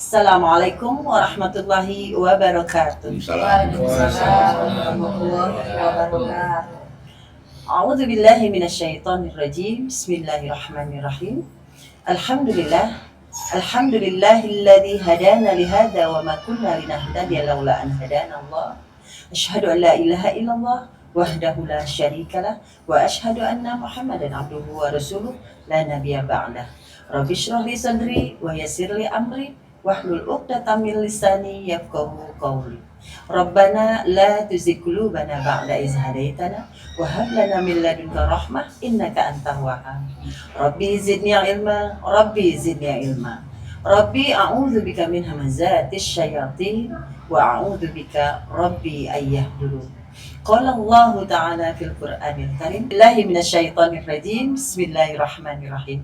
Assalamualaikum warahmatullahi wabarakatuh. Waalaikumsalam warahmatullahi wabarakatuh. A'udzu billahi minasyaitonir rajim. Bismillahirrahmanirrahim. Alhamdulillah. Alhamdulillahilladzi hadana li hadza wa ma kunna linahtadiya laula an hadana Allah. Asyhadu an la ilaha illallah wahdahu la syarikalah wa asyhadu anna Muhammadan abduhu wa rasuluh la nabiyya ba'dah. Rabbi shrah li sadri wa yassir li amri wahlul 'uqdatam min lisani yafqahu qawli. Rabbana la tuzigh qulubana ba'da idh hadaitana wa hab lana min ladunka rahmah innaka antal wahhab. Rabbi zidni ilma, Rabbi zidni ilma. Rabbi a'udzu bika min hamazatis syayatin wa a'udzu bika Rabbi ayyahdurun. Qala Allah Ta'ala fil Qur'anil Karim. Billahi minasyaitonir rajim. Bismillahirrahmanirrahim.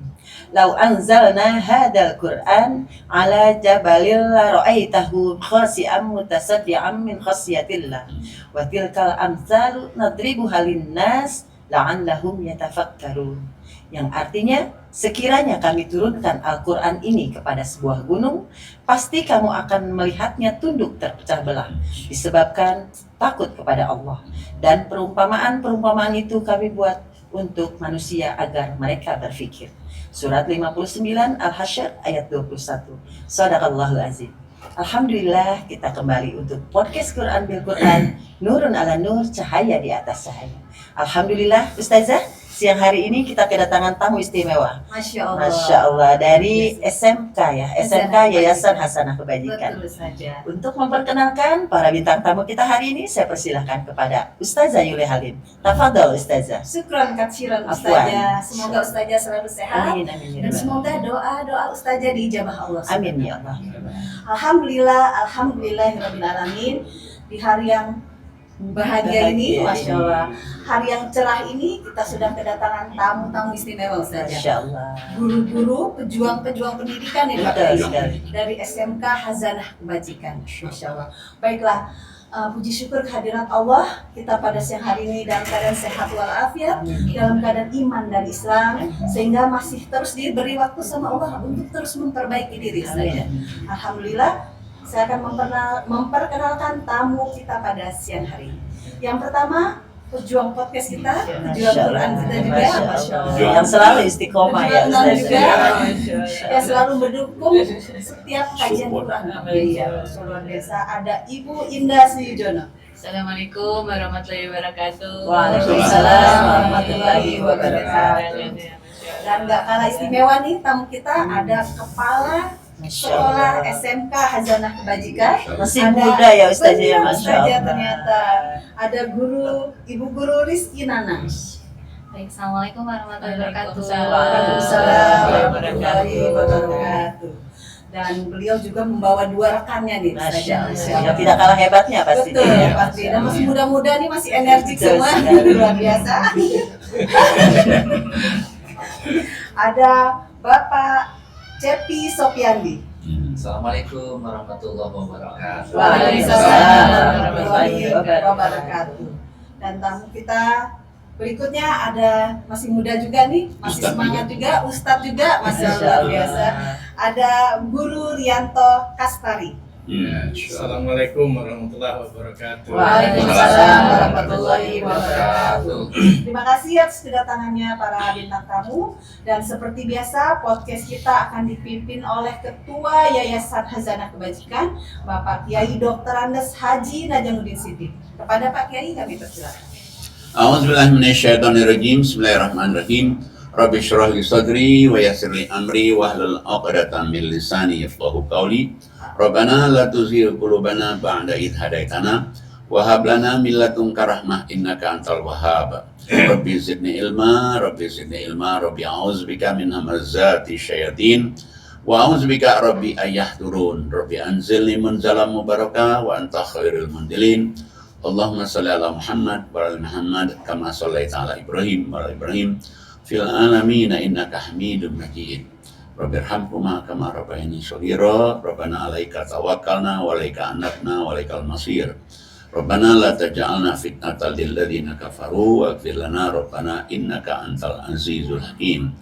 Lau anzalna hadzal Qur'an ala jabalil la ra'aitahu khashi'an mutasaddian min khasyatillah. Wa tilkal amsalu nadribuha lin-nas la'allahum yatafakkarun. Yang artinya, sekiranya kami turunkan Al-Quran ini kepada sebuah gunung, pasti kamu akan melihatnya tunduk terpecah belah, disebabkan takut kepada Allah. Dan perumpamaan-perumpamaan itu kami buat untuk manusia agar mereka berfikir. Surat 59 Al-Hasyr ayat 21. Shadaqallahul azim. Alhamdulillah, kita kembali untuk podcast Quran bil Quran, nurun ala nur, cahaya di atas cahaya. Alhamdulillah, Ustazah, siang hari ini kita kedatangan tamu istimewa. Masya Allah, dari SMK ya, SMK Yayasan Hasanah Kebajikan. Betul saja. Untuk memperkenalkan para bintang tamu kita hari ini, saya persilahkan kepada Ustazah Yuli Halim. Tafadhol Ustazah. Syukran katsiran Afwan. Ustazah. Semoga Ustazah selalu sehat. Amin, amin, ya Dan Rabbal. semoga doa-doa Ustazah diijabah Allah. Amin ya Allah. Alhamdulillahirabbil alamin. Di hari yang bahagia ini, Masya Allah, hari yang cerah ini kita sudah kedatangan tamu-tamu istimewa Ustazah. Masya Allah. Guru-guru, pejuang-pejuang pendidikan ya Pak Betul Kiai. sekali. Dari SMK Hazanah Kebajikan. Masya Allah. Baiklah, puji syukur kehadirat Allah, kita pada siang hari ini dalam keadaan sehat walafiat, dalam keadaan iman dan Islam, sehingga masih terus diberi waktu sama Allah untuk terus memperbaiki diri saja. Alhamdulillah, saya akan memperkenalkan tamu kita pada siang hari ini. Yang pertama, pejuang podcast kita, pejuang Masya Quran Allah. kita juga, Masya Allah. Yang selalu istiqomah ya Pejuang juga, Ustazah. yang selalu mendukung setiap kajian Quran. Iya, luar biasa. Ada Ibu Indah Suyujono. Assalamualaikum warahmatullahi wabarakatuh. Waalaikumsalam warahmatullahi wabarakatuh. Dan nggak kalah istimewa nih tamu kita, ada Kepala Masya Sekolah Allah. SMK Hazanah Kebajikan. Masih Ada- muda ya Ustazah ya, Benar, Masya Ustazah Allah. ternyata. Ada Ibu Guru Rizky Nana. Baik, Assalamualaikum warahmatullahi wabarakatuh. Waalaikumsalam warahmatullahi wabarakatuh. Dan beliau juga membawa dua rekannya nih, Masya Ustazah. Allah. Yang tidak kalah hebatnya pasti. Betul, pasti. Dan masih muda-muda nih, masih energik Betul semua. sekali. Luar biasa. Ada Bapak Cepi Sopiandi. Assalamualaikum warahmatullahi wabarakatuh. Waalaikumsalam warahmatullahi wabarakatuh. Dan tamu kita berikutnya ada masih muda juga nih, masih Ustadz semangat juga, Ustadz juga, masya Allah, Masya luar Allah. biasa. Ada Guru Rianto Kastari. Assalamualaikum warahmatullahi wabarakatuh. Waalaikumsalam warahmatullahi wabarakatuh. Terima kasih atas kedatangannya para bintang tamu, dan seperti biasa podcast kita akan dipimpin oleh Ketua Yayasan Hazanah Kebajikan, Bapak Kiai Dr. Andes Haji Najamuddin Siddiq. Kepada Pak Kiai kami persilakan. A'udzubillahi minasyaitonirrajim. Bismillahirrahmanirrahim. Rabbi shrah li sadri wa yassir li amri wahlul 'uqdatam min lisani yafqahu qawli. Rabbana la tuzigh qulubana ba'da idh hadaitana wa hab lana min ladunka rahmah innaka antal wahhab. Rabbi zidni ilma, Rabbi zidni ilma, Rabbi a'udzubika min hamazati syayatin wa a'udzubika Rabbi ayyahdurun. Rabbi anzilni munzalan mubarakah wa anta khairul munzilin. Allahumma shalli ala Muhammad wa ala Muhammad kama shallaita ala Ibrahim wa ala Ibrahim fil alamin innaka Hamidum Majid. Rabbirhamhuma kama rabbayani shaghira. Rabbana 'alaika tawakkalna wa 'alaika anabna wa 'alaikal masir. Rabbana la taj'alna fitnatan lil ladzina kafaru waghfir lana rabbana innaka antal azizul hakim.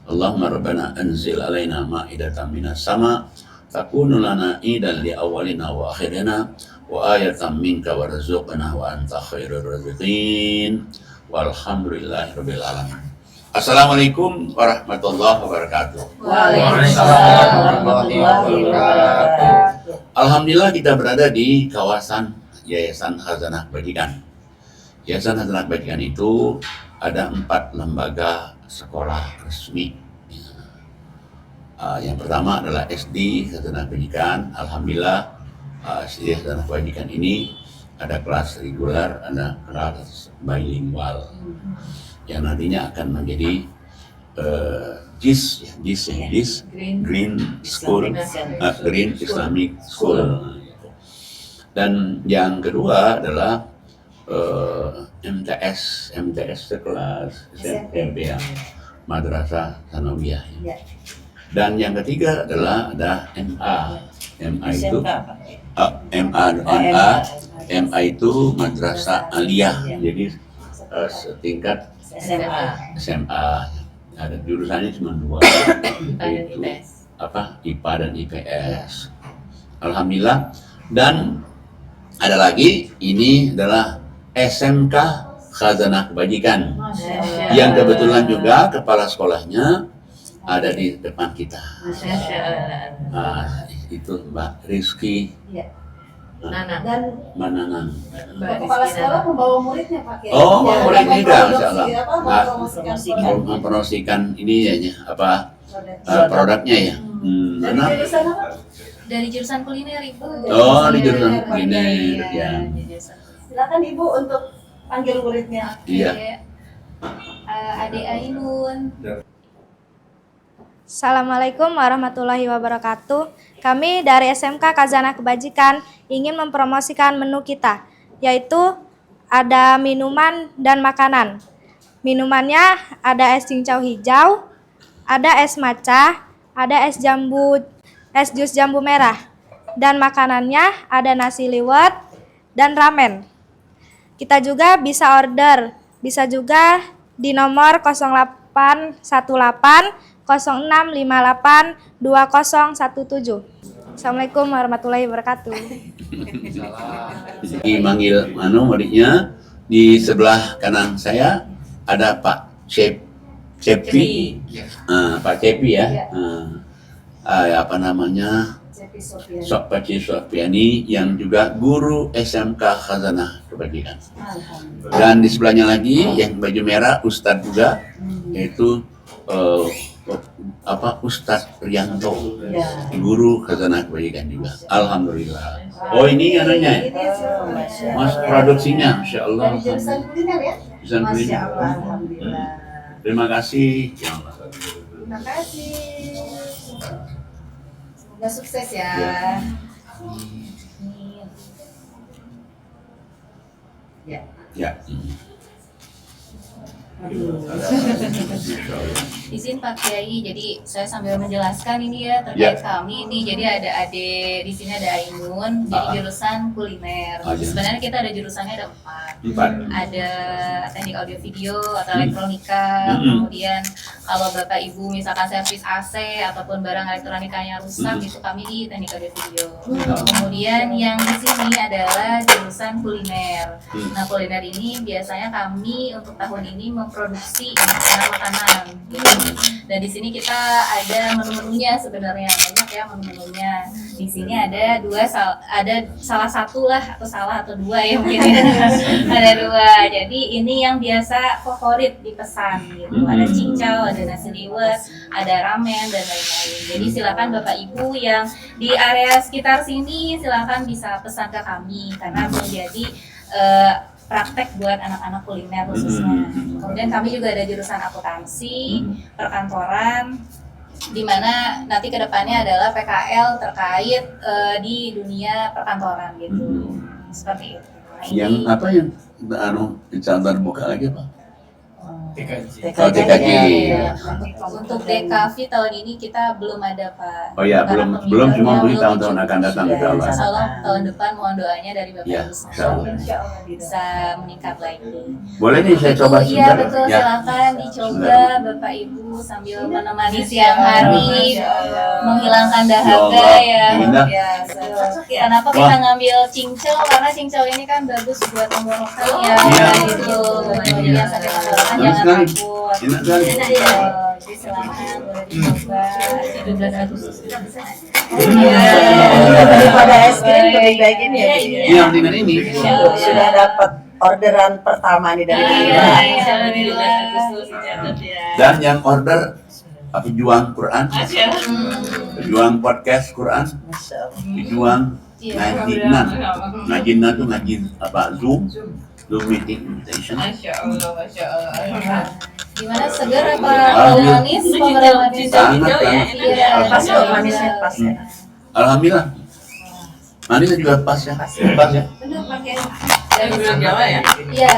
Allahumma rabbana anzil alaina ma'idatan minas sama' takunu lana idan li awalina wa akhirina wa ayatan minka warzuqna wa anta khairur raziqin walhamdulillahi rabbil alamin. Assalamualaikum warahmatullahi wabarakatuh. Waalaikumsalam warahmatullahi wabarakatuh. Alhamdulillah kita berada di kawasan Yayasan Khazanah Kebajikan. Yayasan Khazanah Kebajikan itu ada 4 lembaga sekolah resmi. Yang pertama adalah SD Khazanah Kebajikan. Alhamdulillah SD Khazanah Kebajikan ini ada kelas reguler, ada kelas bilingual yang nantinya akan menjadi GIS, Green School, Green Islamic School. Dan yang kedua adalah MTS sekelas SMP ya, Madrasah Sanawiyah. Dan yang ketiga adalah ada MA itu MA itu Madrasah Aliyah, jadi setingkat SMA. Ada jurusannya cuma 2, yaitu IPA dan IPS. Alhamdulillah. Dan ada lagi, ini adalah SMK Khazanah Kebajikan yang kebetulan juga kepala sekolahnya ada di depan kita. Itu Mbak Rizky Dan Mananan. kepala sekolah membawa muridnya Pak Kiai. Oh, muridnya juga, Masya Allah. Mempromosikan ini ya, produknya ya. Dari jurusan apa? Dari jurusan kuliner Ibu. Oh, di jurusan kuliner ya. Silakan Ibu untuk panggil muridnya. Iya. Adik Ainun. Assalamualaikum warahmatullahi wabarakatuh. Kami dari SMK Khazanah Kebajikan ingin mempromosikan menu kita, yaitu ada minuman dan makanan. Minumannya ada es cincau hijau, ada es matcha, ada es jus jambu merah. Dan makanannya ada nasi liwet dan ramen. Kita juga bisa order, bisa juga di nomor 0818 0658 2017. Assalamualaikum warahmatullahi wabarakatuh. Jadi manggil muridnya. Di sebelah kanan saya ada Pak Cepi. Pak Cepi ya. Apa namanya? Pak Cepi Sofiani yang juga guru SMK Khazanah Kebajikan. Dan di sebelahnya lagi yang baju merah Ustadz juga, yaitu Ustadz Rianto, guru Khazanah Kebajikan juga. Alhamdulillah. Oh, ini anunya, Mas, produksinya, Masya Allah. Dari jurusan kuliner ya? Jurusan kuliner. Masya Allah, Alhamdulillah. Terima kasih. Ya Allah. Terima kasih. Semoga sukses ya. Ya. Izin Pak Kiai, jadi saya sambil menjelaskan ini ya terkait kami ini. Jadi ada adik di sini, ada Ainun, jadi jurusan kuliner. Sebenarnya kita ada jurusannya ada 4. Ada teknik audio video atau elektronika. Kemudian kalau Bapak Ibu misalkan servis AC ataupun barang elektronikanya rusak, itu kami di teknik audio video. Kemudian yang di sini adalah jurusan kuliner. Nah, kuliner ini biasanya kami untuk tahun ini memproduksi makanan gitu. Dan di sini kita ada menu-menunya, sebenarnya banyak ya menu-menunya. Di sini ada salah satu lah, atau dua ya mungkin ya. Ada 2. Jadi ini yang biasa favorit dipesan gitu. Ada cincau, ada nasi liwet, ada ramen dan lain-lain. Jadi silakan Bapak Ibu yang di area sekitar sini silakan bisa pesan ke kami karena menjadi praktek buat anak-anak kuliner khususnya. Kemudian kami juga ada jurusan akuntansi, perkantoran, di mana nanti kedepannya adalah PKL terkait di dunia perkantoran gitu. Seperti itu. Nah, Yang apa yang dicantum buka lagi Pak? TKJ. Oh, TKJ. Ya. Untuk DKV tahun ini kita belum ada Pak. Oh ya, Karena belum cuma pemilihannya mungkin belum tahun-tahun akan datang Sudah, insya Allah. Insya Allah tahun depan mohon doanya dari Bapak Ya, Ibu insya semua Allah. Insya Allah bisa meningkat lagi. Boleh nih saya coba Iya sebentar. betul, Ya. silakan dicoba Bapak Ibu sambil menemani siang hari, menghilangkan dahaga ya. Indah. Kenapa kita ngambil cincau? Karena cincau ini kan bagus buat tenggorokan ya. Iya. Gitu. Jadi yang sakit tenggorokan Bagus jangan sekali. takut. Enak sekali. Jadi silakan boleh dicoba 17 Agustus. Iya. Daripada es krim lebih baik ini ya. Bu? Iya, dengan ini. Sudah dapat orderan pertama nih dari kita. Dan yang order pejuang Quran, pejuang podcast Quran, Masya Allah. pejuang ngajinan. Ngajinan tuh ngaji apa? Zoom meeting invitation. Gimana segar apa bau manis? Bau manis. Sangat, sangat. Iya. Pas kok manisnya pas ya. Alhamdulillah. Manisnya juga pas ya. Pas ya. Iya, gula Iya,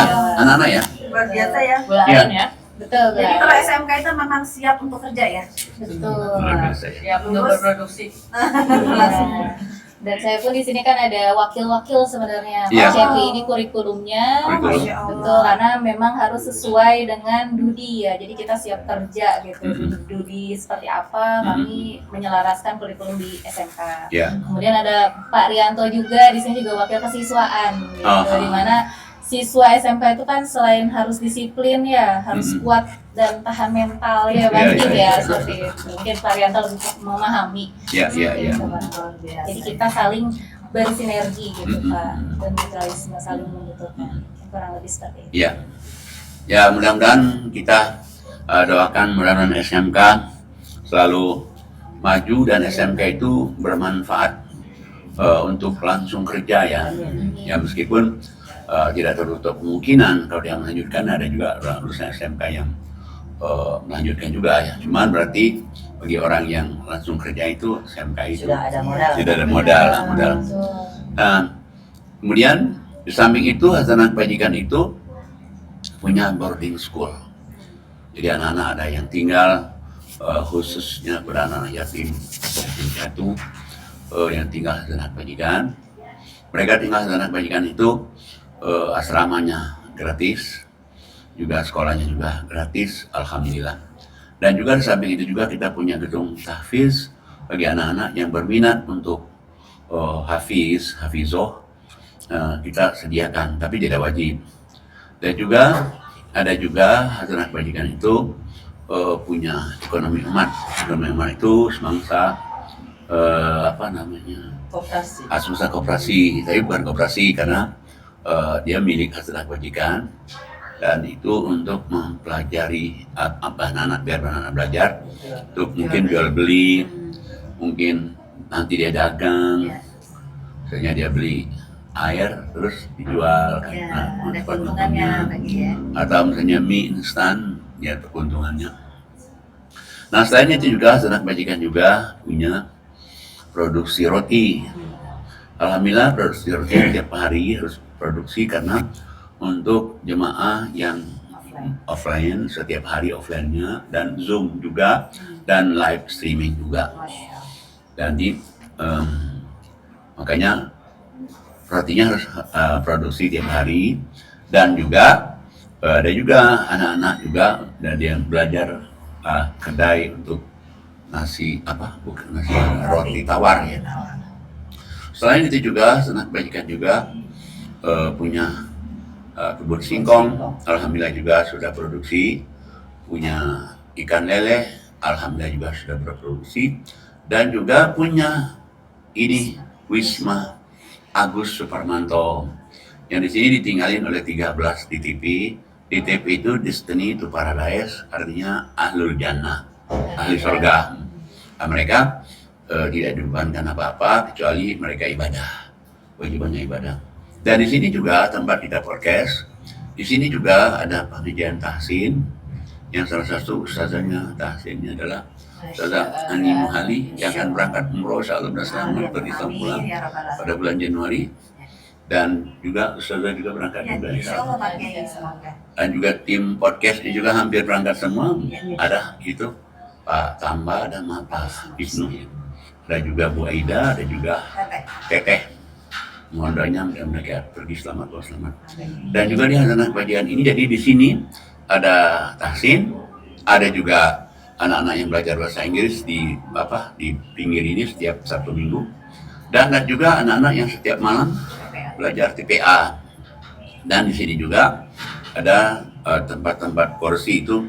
Jawa. anak-anak ya. Luar biasa ya. Iya. Betul, Jadi gula kalau aren. SMK itu memang siap untuk kerja ya. Betul. Luar biasa ya. Siap untuk berproduksi. Iya. Dan saya pun di sini kan ada wakil-wakil sebenarnya. Iya. Pak Cepi ini kurikulumnya. Kurikulum. Betul, karena memang harus sesuai dengan Dudi ya. Jadi kita siap kerja gitu. Mhm. Dudi seperti apa, kami menyelaraskan kurikulum di SMK. Ya. Kemudian ada Pak Rianto juga, di sini juga wakil kesiswaan gitu. Aha. Di mana siswa SMK itu kan selain harus disiplin ya, harus Mhm. kuat dan tahan mental ya, Iya, Bang iya, ya, iya. seperti itu. Mungkin Pak Rianto lebih memahami. Ya, ya, ya. Jadi kita saling bersinergi gitu Mhm. Pak, dan mutualisme saling membutuhkan. Kurang lebih seperti itu. Ya. Ya, mudah-mudahan kita doakan mudah-mudahan SMK selalu maju dan SMK itu bermanfaat untuk langsung kerja ya. Ya meskipun tidak tertutup kemungkinan kalau yang melanjutkan ada juga lulusan SMK yang melanjutkan juga ya. Cuman berarti bagi orang yang langsung kerja itu SMK itu Sudah ada modal. sudah ada modal. Betul. Nah, kemudian di samping itu Hasanah Kebajikan itu punya boarding school. Jadi anak-anak ada yang tinggal khususnya pada anak yatim piatu yang tinggal Hasanah Kebajikan. Mereka tinggal Hasanah Kebajikan itu asramanya gratis, juga sekolahnya juga gratis, alhamdulillah. Dan juga di samping itu juga kita punya gedung tahfiz bagi anak-anak yang berminat untuk hafizoh kita sediakan, tapi tidak wajib. Dan juga ada juga Hasanah Kebajikan itu punya ekonomi umat. Ekonomi umat itu semangsa apa namanya? Koperasi. Asosiasi koperasi, tapi bukan koperasi karena dia milik Hasanah Kebajikan dan itu untuk mempelajari apa anak-anak biar anak-anak belajar untuk mungkin jual beli, mungkin nanti dia dagang, misalnya dia beli air terus dijual kan, Ada keuntungannya lagi ya. atau misalnya mie instan ya keuntungannya. Nah selain itu juga Hasanah Kebajikan juga punya produksi roti. Alhamdulillah produksi roti tiap hari harus produksi karena untuk jemaah yang offline setiap hari offline-nya dan Zoom juga dan live streaming juga. Dan makanya rotinya harus produksi tiap hari dan juga ada juga anak-anak juga dan dia belajar kedai untuk nasi apa bukan nasi roti tawar ya. Selain itu juga Hasanah Kebajikan juga punya kebun singkong, alhamdulillah juga sudah produksi, punya ikan lele, alhamdulillah juga sudah berproduksi, dan juga punya ini Wisma Agus Suparmanto yang di sini ditinggalin oleh 13 DTP. DTP itu Destiny to Paradise, artinya Ahlul Jannah, ahli surga. Nah, mereka tidak dibebankan apa-apa kecuali mereka ibadah, wajibannya ibadah. Dan di sini juga tempat kita podcast. Di sini juga ada pengajian tahsin yang salah satu ustazahnya tahsinnya adalah Ustazah Ani Muhali yang akan berangkat umroh insya Allah dan selamat pergi pulang pada bulan Januari. dan juga Ustazah juga berangkat Ya, juga. insya Allah Pak Kiai, semoga. Dan juga tim podcast ini juga hampir berangkat semua. Ada itu Pak Tamba dan Pak Wisnu. Ada juga Bu Aida, ada juga Teteh. Mohon doanya mereka pergi selamat, selamat. Dan juga di Hazanah Kebajikan ini, jadi di sini ada tahsin, ada juga anak-anak yang belajar bahasa Inggris di pinggir ini setiap Sabtu Minggu, dan ada juga anak-anak yang setiap malam belajar TPA. Dan di sini juga ada tempat-tempat kursi itu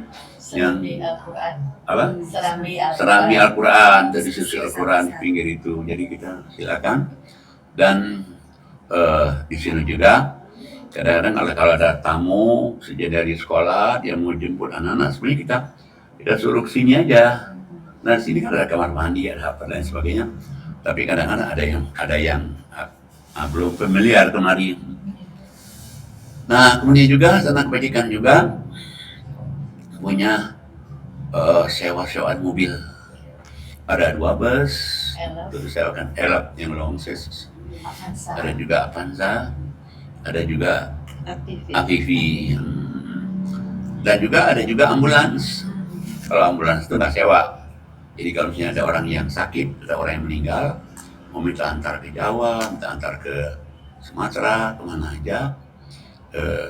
yang Al-Quran. apa? Serambi Serambi Al-Quran, dari sisi Al-Quran di pinggir itu. Jadi kita silakan. Dan di sini juga kadang-kadang kalau ada tamu sejak dari sekolah dia mau jemput anak-anak, sebenarnya kita suruh ke sini aja. Nah, sini kan ada kamar mandi, ada apa dan sebagainya. Tapi kadang-kadang ada yang belum familiar kemari. Nah, kemudian juga Hazanah Kebajikan juga punya sewa-sewaan mobil. Ada 2 bus, itu disewakan Elop yang long sis. Ada juga Avanza, ada juga Avivi, dan juga ada juga ambulans. Kalau ambulans itu nggak sewa. Jadi kalau misalnya ada orang yang sakit, ada orang yang meninggal, mau minta antar ke Jawa, minta antar ke Sumatera, kemana aja,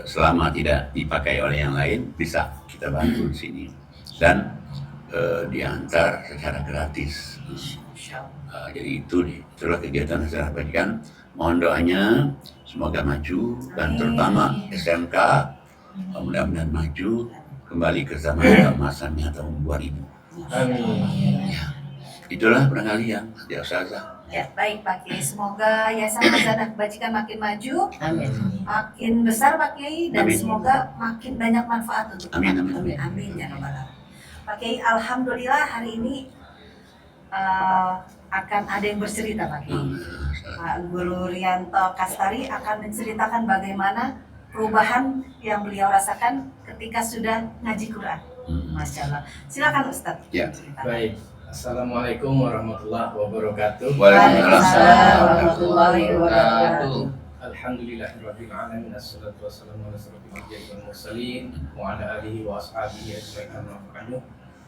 selama tidak dipakai oleh yang lain, bisa kita bantu di sini. Dan diantar secara gratis. Jadi itulah kegiatan Hazanah Kebajikan. Mohon doanya semoga maju, dan terutama SMK mudah-mudahan maju kembali ke zaman keemasannya tahun 2000. Amin. Ya, itulah barangkali yang dia Ustazah. Ya, baik Pak Kiai. Semoga Yayasan Hazanah Kebajikan makin maju, Amin. makin besar Pak Kiai, dan Amin. semoga makin banyak manfaat untuk Amin, umat. amin. Amin ya rabbal alamin. Pak Kiai, alhamdulillah hari ini akan ada yang bercerita Pak Kiai. Pak Guru Rianto Kastari akan menceritakan bagaimana perubahan yang beliau rasakan ketika sudah ngaji Quran. Masya Allah. Silakan Ustadz. Ya. ceritakan. Baik. Assalamualaikum warahmatullahi wabarakatuh. Waalaikumsalam warahmatullahi wabarakatuh. Alhamdulillahirabbil alamin, assalatu wassalamu ala asyrofil anbiya'i wal mursalin wa ala alihi wa ashabihi ajma'in amma ba'du.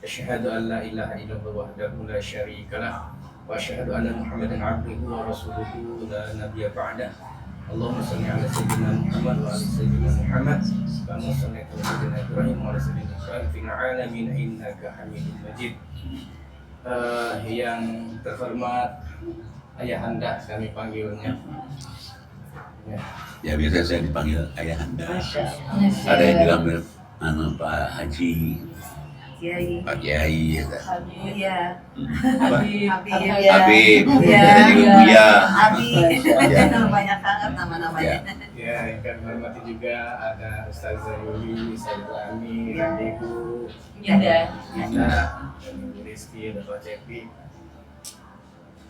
Asyhadu an la ilaha illallah wahdahu la syarika lah wa asyhadu anna Muhammadan abduhu wa rasuluhu la nabiyya ba'dah. Allahumma shalli ala sayyidina Muhammad wa ala sayyidina Muhammad kama shallaita ala sayyidina Ibrahim wa ala sayyidina Ibrahim fil alamin innaka Hamidum Majid. Yang terhormat Ayahanda kami panggilnya. Ya, biasa saya dipanggil Ayahanda. Masya Allah. Ada yang juga Pak Haji, Kiai. Pak Kiai, Iya. Apa? Habib. Habib, Ya. ada juga Buya. Habib. Ya. Banyak banget nama-namanya. Ya, yang kami hormati juga ada Ustazah Yuli, Ustazah Ami, dan Ibu Indah. Rizky, dan Pak Cepi.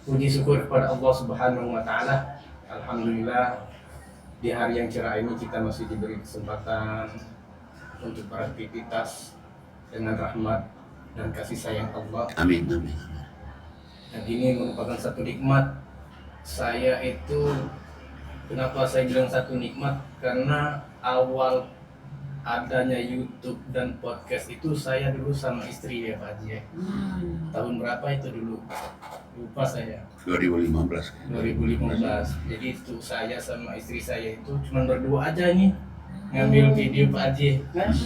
Puji syukur kepada Allah Subhanahu wa Ta'ala. Alhamdulillah, di hari yang cerah ini kita masih diberi kesempatan untuk beraktivitas dengan rahmat dan kasih sayang Allah. Amin, amin. Dan ini merupakan satu nikmat. Saya itu, kenapa saya bilang satu nikmat? Karena awal adanya YouTube dan podcast itu saya dulu sama istri ya Pak Haji. Tahun berapa itu dulu? Lupa saya. 2015. 2015. Jadi itu saya sama istri saya itu cuma berdua aja nih ngambil video Pak Haji.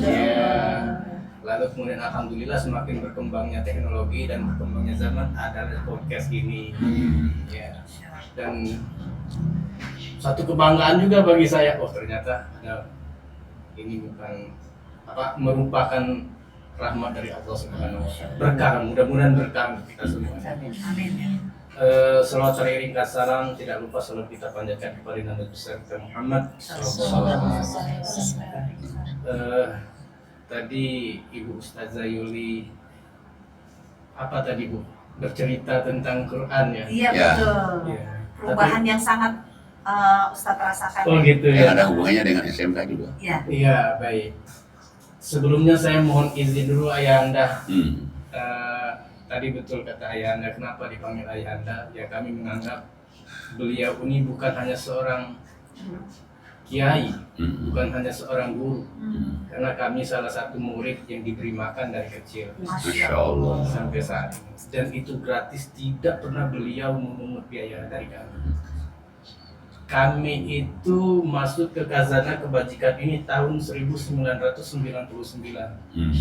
Ya. Lalu kemudian alhamdulillah semakin berkembangnya teknologi dan berkembangnya zaman ada podcast ini. Ya. Dan satu kebanggaan juga bagi saya, oh ternyata ada ini bukan merupakan rahmat dari Allah Subhanahu wa Ta'ala. Berkah, mudah-mudahan berkah untuk kita semua. Amin. Salawat teriringkas salam, tidak lupa salam kita panjatkan kepada Nabi besar kita Muhammad sallallahu alaihi wasallam. Tadi Ibu Ustazah Yuli apa tadi Bu? Bercerita tentang Quran ya? Iya Ya. betul. Ya. Perubahan yang sangat Ustadz rasakan. Oh gitu Ya, ya. ada hubungannya dengan SMK juga. Ya. Iya, baik. Sebelumnya saya mohon izin dulu Ayahanda. Tadi betul kata Ayahanda, kenapa dipanggil Ayahanda? Ya kami menganggap beliau ini bukan hanya seorang kiai, Hmm. bukan hanya seorang guru. Karena kami salah satu murid yang diberi makan dari kecil Masya Allah. sampai saat ini. Dan itu gratis, tidak pernah beliau memungut biaya dari kami. Kami itu masuk ke Khazanah Kebajikan ini tahun 1999. Hmm.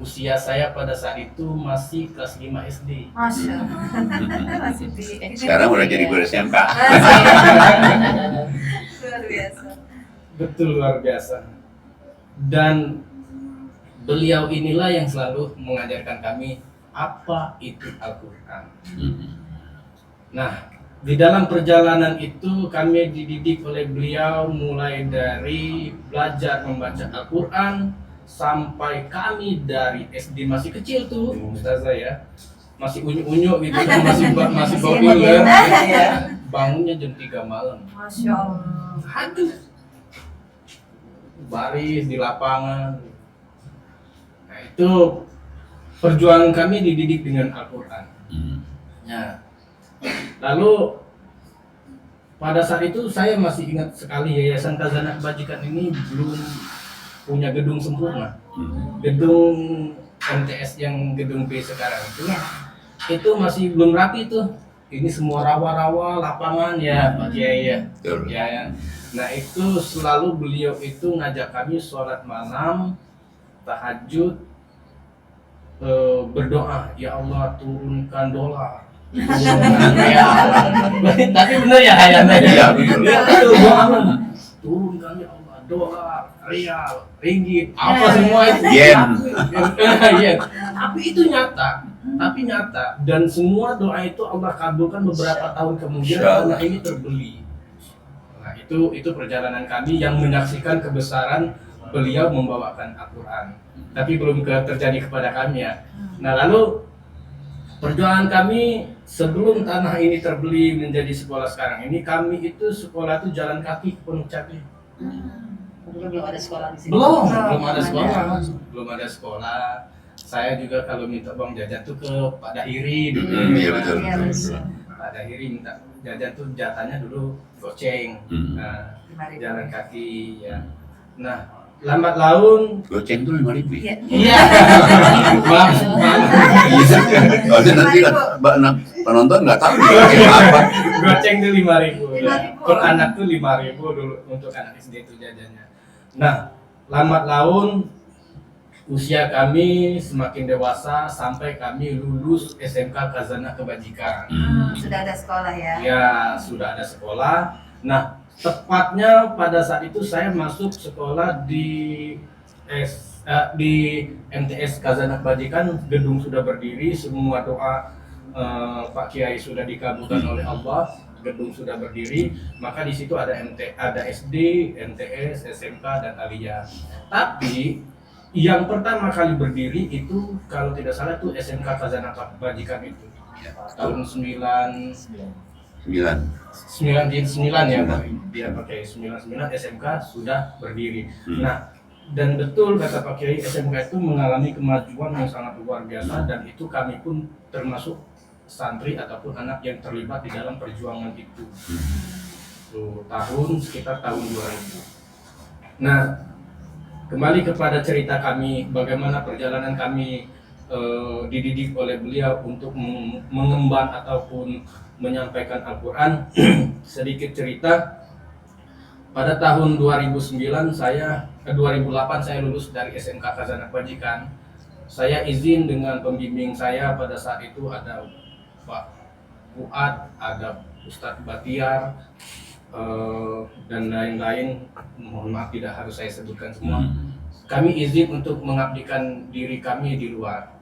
Usia saya pada saat itu masih kelas 5 SD. Masya Allah. Masih di Sekarang udah jadi guru SMK. luar biasa. Betul, luar biasa. Dan beliau inilah yang selalu mengajarkan kami apa itu Al-Quran. Hmm. Nah, di dalam perjalanan itu kami dididik oleh beliau mulai dari belajar membaca Al-Quran sampai kami dari SD masih kecil tuh, Ustazah ya, masih unyu-unyu gitu kan, masih bau iler, bangunnya jam 3 malam. Masya Allah. Aduh, baris di lapangan. Nah, itu perjuangan kami dididik dengan Al-Quran. Hmm. Ya. Lalu pada saat itu saya masih ingat sekali Yayasan Khazanah Kebajikan ini belum punya gedung sempurna. Hmm. Gedung MTS yang gedung B sekarang itu masih belum rapi tuh. Ini semua rawa-rawa lapangan ya Pak Kiai ya. Betul. Ya. Nah itu selalu beliau itu ngajak kami sholat malam, tahajud, berdoa, ya Allah turunkan dolar. Ya, tapi benar ya ayatnya. Iya, betul. Ya, betul, doa turunkan ya Allah dolar, rial, ringgit, apa semua itu. Yen. Yen. Tapi itu nyata, dan semua doa itu Allah kabulkan beberapa tahun kemudian karena ini terbeli. Nah itu perjalanan kami yang menyaksikan kebesaran beliau membawakan Al-Quran. Tapi belum terjadi kepada kami ya. Nah lalu perjuangan kami sebelum tanah ini terbeli menjadi sekolah sekarang ini, kami itu sekolah itu jalan kaki ke Pondok Cabe. Belum ada sekolah di sini. Belum ada sekolah. Saya juga kalau minta uang jajan tuh ke Pak Dahiri dulu. Iya betul. Pak Dahiri minta jajan tuh jatahnya dulu goceng. Nah, jalan kaki ya. Nah, lambat laun Goceng tuh 5.000. iya. Iya. Oh, nanti penonton nggak tahu goceng apa. Goceng tuh 5.000 ya. 5.000. Per anak tuh 5.000 dulu untuk anak SD itu jajannya. Nah, lambat laun usia kami semakin dewasa sampai kami lulus SMK Khazanah Kebajikan. Sudah ada sekolah ya? Ya, sudah ada sekolah. Nah, tepatnya pada saat itu saya masuk sekolah di MTS Khazanah Kebajikan, gedung sudah berdiri, semua doa Pak Kiai sudah dikabulkan oleh Allah, gedung sudah berdiri, maka di situ ada SD, MTS, SMK dan Aliyah. Tapi yang pertama kali berdiri itu kalau tidak salah itu SMK Khazanah Kebajikan itu tahun 99 ya Pak. Dia pakai 99 SMK sudah berdiri. Nah, dan betul kata Pak Kiai, SMK itu mengalami kemajuan yang sangat luar biasa dan itu kami pun termasuk santri ataupun anak yang terlibat di dalam perjuangan itu. Sekitar tahun 2000. Nah, kembali kepada cerita kami, bagaimana perjalanan kami dididik oleh beliau untuk mengemban ataupun menyampaikan Al-Quran. Sedikit cerita, pada tahun 2008 saya lulus dari SMK Khazanah Kebajikan. Saya izin dengan pembimbing saya pada saat itu ada Pak Fuad, ada Ustadz Batiar, dan lain-lain, mohon maaf tidak harus saya sebutkan semua. Kami izin untuk mengabdikan diri kami di luar.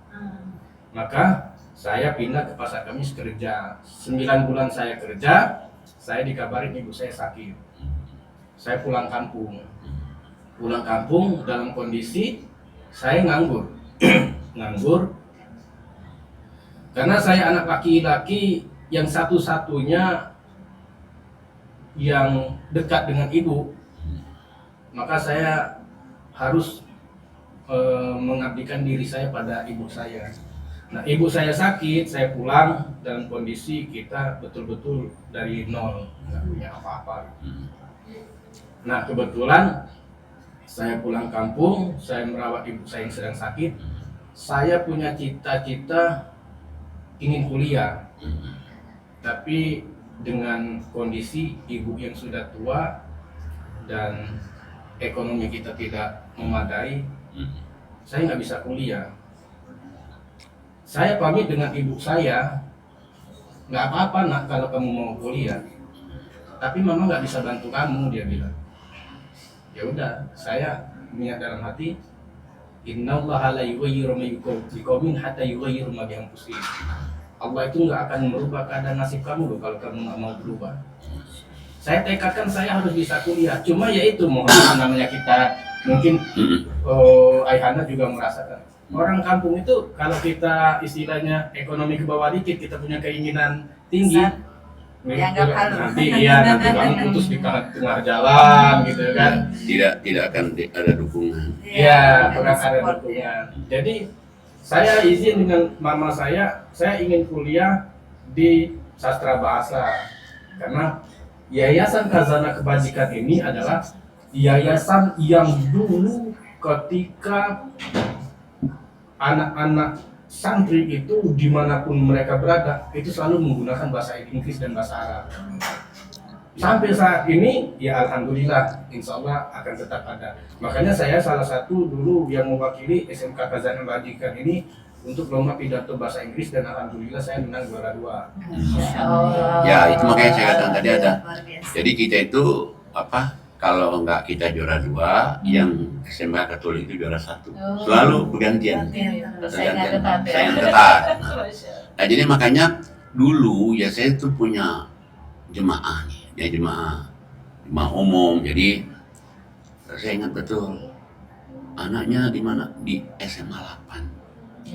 Maka saya pindah ke Pasar Kamis kerja. 9 bulan saya kerja, saya dikabarin ibu saya sakit. Saya pulang kampung dalam kondisi saya nganggur. Nganggur karena saya anak laki-laki yang satu-satunya yang dekat dengan ibu, maka saya harus mengabdikan diri saya pada ibu saya. Nah, ibu saya sakit, saya pulang dalam kondisi kita betul-betul dari nol, nggak punya apa-apa. Nah kebetulan saya pulang kampung, saya merawat ibu saya yang sedang sakit. Saya punya cita-cita ingin kuliah, tapi dengan kondisi ibu yang sudah tua dan ekonomi kita tidak memadai, saya nggak bisa kuliah. Saya pamit dengan ibu saya, nggak apa-apa nak kalau kamu mau kuliah, tapi mama nggak bisa bantu kamu, dia bilang. Ya udah, saya niat dalam hati, innallaha la yughayyiru ma biqaumin hatta yughayyiru ma bi anfusihim. Allah itu nggak akan merubah keadaan nasib kamu loh kalau kamu nggak mau berubah. Saya tekadkan saya harus bisa kuliah. Cuma ya itu, mohon namanya kita mungkin Ayhana juga merasakan. Orang kampung itu kalau kita istilahnya ekonomi ke bawah dikit, kita punya keinginan tinggi, Dianggap halu. nanti kamu putus di tengah jalan gitu kan. Tidak akan ada dukungan. Iya, kurang ada dukungan. Jadi saya izin dengan mama saya ingin kuliah di sastra bahasa karena Yayasan Khazanah Kebajikan ini adalah yayasan yang dulu ketika anak-anak santri itu dimanapun mereka berada itu selalu menggunakan bahasa Inggris dan bahasa Arab. Sampai saat ini ya alhamdulillah, insya Allah akan tetap ada. Makanya saya salah satu dulu yang mewakili SMK Khazanah Kebajikan ini untuk lomba pidato bahasa Inggris dan alhamdulillah saya menang juara 2. Ya itu makanya saya katakan tadi ada. Jadi kita itu apa? Kalau enggak kita juara 2, yang SMK Katolik itu juara 1. Selalu bergantian. Saya ketat ya. Saya yang ketat. Nah jadi makanya dulu ya saya tuh punya jemaah nih, ya jemaah umum. Jadi saya ingat betul anaknya di mana, di SMA 8.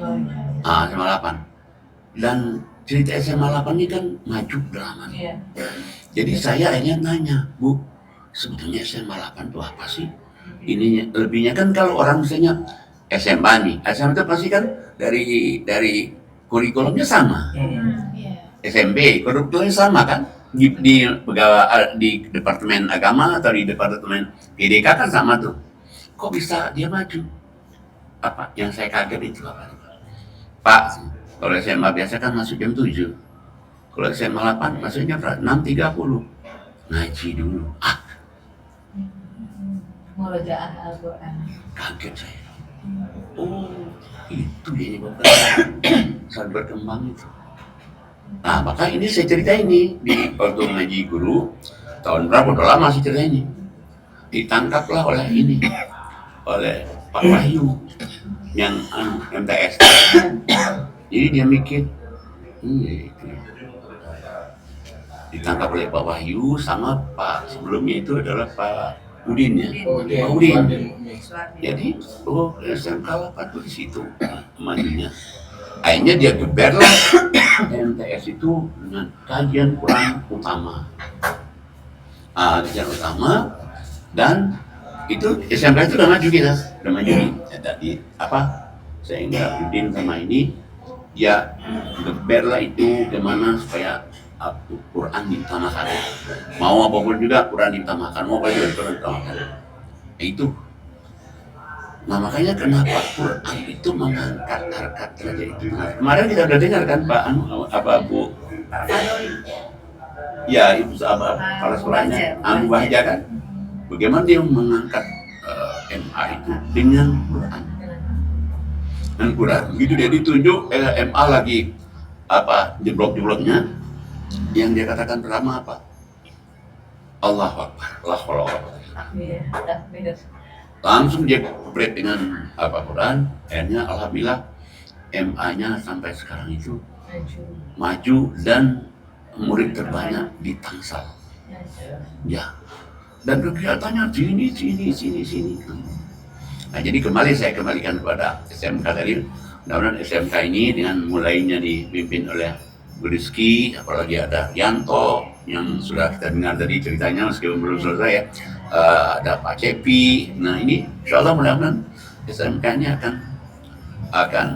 SMA 8. Dan cerita SMA 8 ini kan maju drama. Jadi saya akhirnya nanya, Bu, sebetulnya SMA 8 itu apa sih? Ininya lebihnya kan kalau orang misalnya SMA nih, SMA itu pasti kan dari kurikulumnya sama. SMP kurikulumnya sama kan? Di pegawai di Departemen Agama atau di Departemen PDK kan sama tuh. Kok bisa dia maju? Apa yang saya kaget itu apa? Pak, kalau SMA biasa kan masuk jam 7. Kalau SMA 8 masuknya 6.30. Ngaji dulu. Murojaah Al-Quran. Kaget saya. Oh, itu dia Bapak. Saat berkembang itu. Nah, maka ini saya cerita ini di waktu ngaji guru tahun berapa? Udah lama sih cerita ini. Ditangkaplah oleh ini, oleh Pak Wahyu yang MTS. Jadi dia mikir, itu. Ditangkap oleh Pak Wahyu sama Pak sebelumnya itu adalah Pak Udin ya. Pak Udin. Jadi SMK 8 tuh di situ majunya. Akhirnya dia geberlah MTS itu dengan kajian Quran utama. Kajian utama dan itu SMK itu udah maju kita, udah maju di apa? Sehingga Udin sama ini ya geberlah itu gimana supaya Quran diutamakan. Mau apapun juga Quran diutamakan, mau apa juga Quran diutamakan. Itu. Nah makanya kenapa Quran itu mengangkat harkat derajat itu. Nah, kemarin kita udah dengar kan Pak Bu? Ya Ibu sahabat kepala sekolahnya Abu Bahja kan? Bagaimana dia mengangkat MA itu dengan Quran. Dan Quran begitu dia ditunjuk MA lagi apa jeblok-jebloknya, yang dia katakan pertama apa? Allahu Akbar, Allahu Akbar. Langsung dia break dengan apa Quran. Akhirnya alhamdulillah MA-nya sampai sekarang itu maju dan murid terbanyak di Tangsel. Ya. Dan kegiatannya sini. Nah jadi kembali saya kembalikan kepada SMK tadi. Mudah-mudahan SMK ini dengan mulainya dipimpin oleh Bu Rizky, apalagi ada Yanto yang sudah kita dengar tadi ceritanya meskipun belum selesai ya. Ada Pak Cepi. Nah ini insya Allah mudah-mudahan SMK-nya akan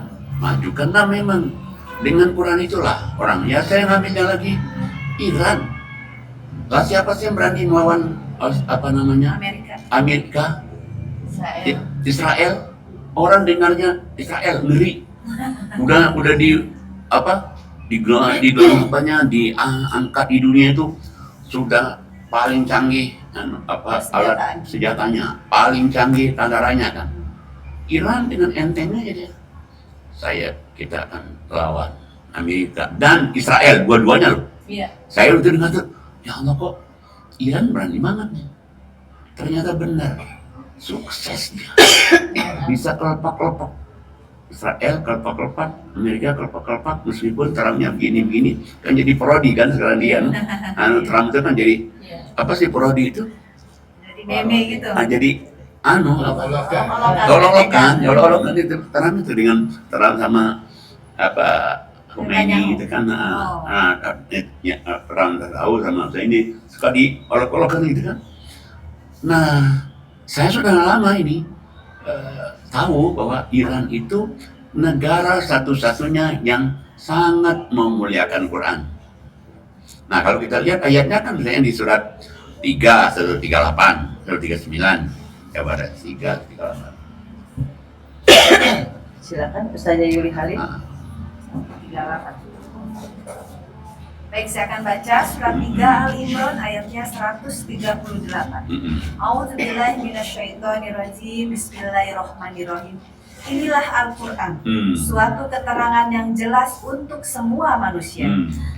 maju karena memang dengan Quran itulah orang. Ya saya ngambilnya lagi Iran. Lah siapa sih yang berani melawan apa namanya, Amerika, Israel, orang dengarnya Israel ngeri, udah di apa, diangkat di dunia itu sudah paling canggih alat senjatanya, paling canggih tentaranya kan. Iran dengan entengnya aja kita akan lawan Amerika dan Israel, dua-duanya loh. Iya. Saya udah dengar tuh, ya Allah kok Iran berani banget nih. Ternyata benar, sukses dia. Bisa kelepak-kelepak. Israel kelepak-kelepak, Amerika kelepak-kelepak, meskipun Trumpnya begini-begini, kan jadi parodi kan sekarang dia. Trump itu kan jadi, apa sih parodi itu? Jadi meme gitu. Jadi olok-olokan itu Trump itu dengan Trump sama apa Khomeini gitu kan. Trump tahu sama saya ini suka di olok-olokan gitu kan. Nah, saya sudah lama ini tahu bahwa Iran itu negara satu-satunya yang sangat memuliakan Quran. Nah, kalau kita lihat ayatnya kan misalnya di surat 3, 138, 139. Coba ada 3, 38. Silakan Ustazah Yuli Halid. 38. Baik, saya akan baca surat 3 Al-Imran ayatnya 138. A'udzubillahi minasyaitonirrajim. Bismillahirrahmanirrahim. Inilah Al-Quran, suatu keterangan yang jelas untuk semua manusia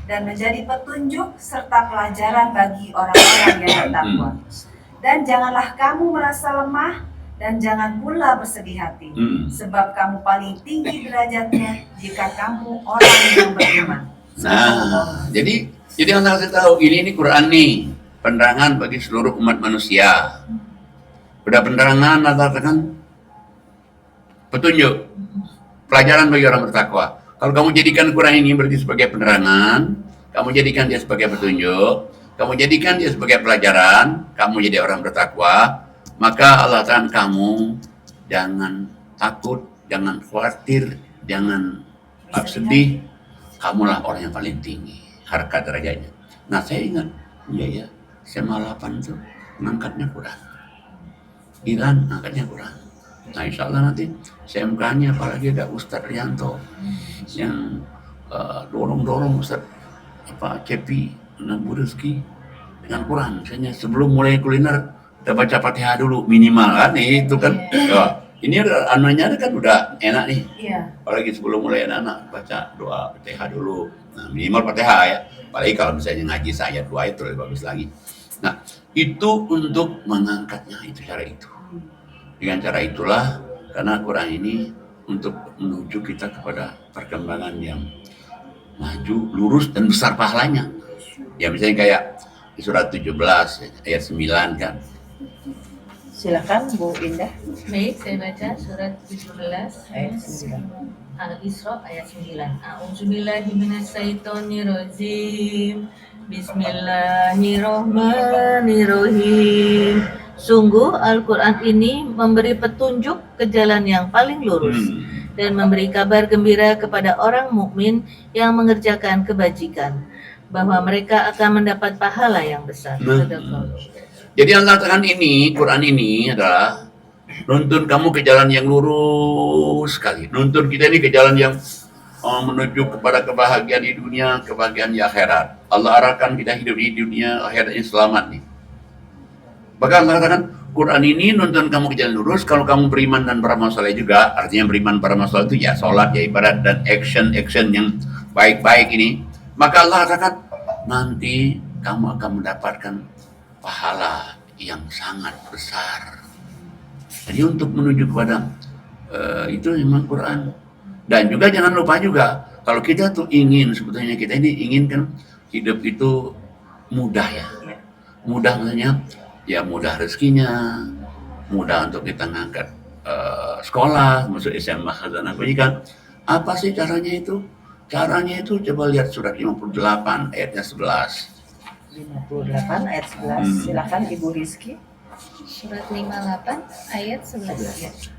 dan menjadi petunjuk serta pelajaran bagi orang-orang yang bertakwa. Dan janganlah kamu merasa lemah dan jangan pula bersedih hati, sebab kamu paling tinggi derajatnya jika kamu orang yang beriman. Nah, jadi yang saya tahu ini Quran nih, penerangan bagi seluruh umat manusia. Udah penerangan, katakan petunjuk, pelajaran bagi orang bertakwa. Kalau kamu jadikan Quran ini berarti sebagai penerangan, kamu jadikan dia sebagai petunjuk, kamu jadikan dia sebagai pelajaran, kamu jadi orang bertakwa, maka Allah Ta'ala kamu jangan takut, jangan khawatir, jangan sedih. Kamulah orang yang paling tinggi harkat derajatnya. Nah, saya ingat, iya ya, SMA 8 itu ngangkatnya Quran. Iran angkatnya Quran. Nah, insya Allah nanti SMK-nya apalagi ada Ustadz Rianto yang dorong Ustadz Cepi Nabureski dengan Quran. Misalnya sebelum mulai kuliner kita baca Fatihah dulu minimal kan, itu kan. Ini anunya kan udah enak nih. Iya. Apalagi sebelum mulai anak-anak baca doa Fatihah dulu. Nah, minimal Fatihah ya. Apalagi kalau misalnya ngaji ayat 2 itu lebih bagus lagi. Nah, itu untuk mengangkatnya itu cara itu. Dengan cara itulah, karena Quran ini untuk menuju kita kepada perkembangan yang maju, lurus dan besar pahalanya. Ya misalnya kayak di surat 17 ayat 9 kan. Silakan Bu Indah. Baik, saya baca surat 17 Ayat 9. Al-Isra ayat 9. A'udzubillahi minasyaitonirrajim. Bismillahirrahmanirrahim. Sungguh Al-Quran ini memberi petunjuk ke jalan yang paling lurus dan memberi kabar gembira kepada orang mukmin yang mengerjakan kebajikan bahwa mereka akan mendapat pahala yang besar. Jadi Allah Ta'ala ini, Quran ini adalah nuntun kamu ke jalan yang lurus sekali. Nuntun kita ini ke jalan yang menuju kepada kebahagiaan di dunia, kebahagiaan di akhirat. Allah arahkan kita hidup di dunia, akhiratnya selamat nih. Bahkan Allah katakan, Quran ini nuntun kamu ke jalan lurus. Kalau kamu beriman dan beramal saleh juga, artinya beriman beramal saleh itu ya sholat, ya ibadat, dan action yang baik-baik ini. Maka Allah katakan, nanti kamu akan mendapatkan pahala yang sangat besar. Jadi untuk menuju kepada itu memang Quran. Dan juga jangan lupa juga, kalau kita tuh ingin, sebetulnya kita ini inginkan hidup itu mudah ya. Mudah maksudnya, ya mudah rezekinya, mudah untuk kita ngangkat sekolah, masuk SMA Khazanah Kebajikan. Apa sih caranya itu? Caranya itu coba lihat surat 58 ayatnya 11. 58 ayat 11. Silakan Ibu Rizky. Surat 58 ayat 11.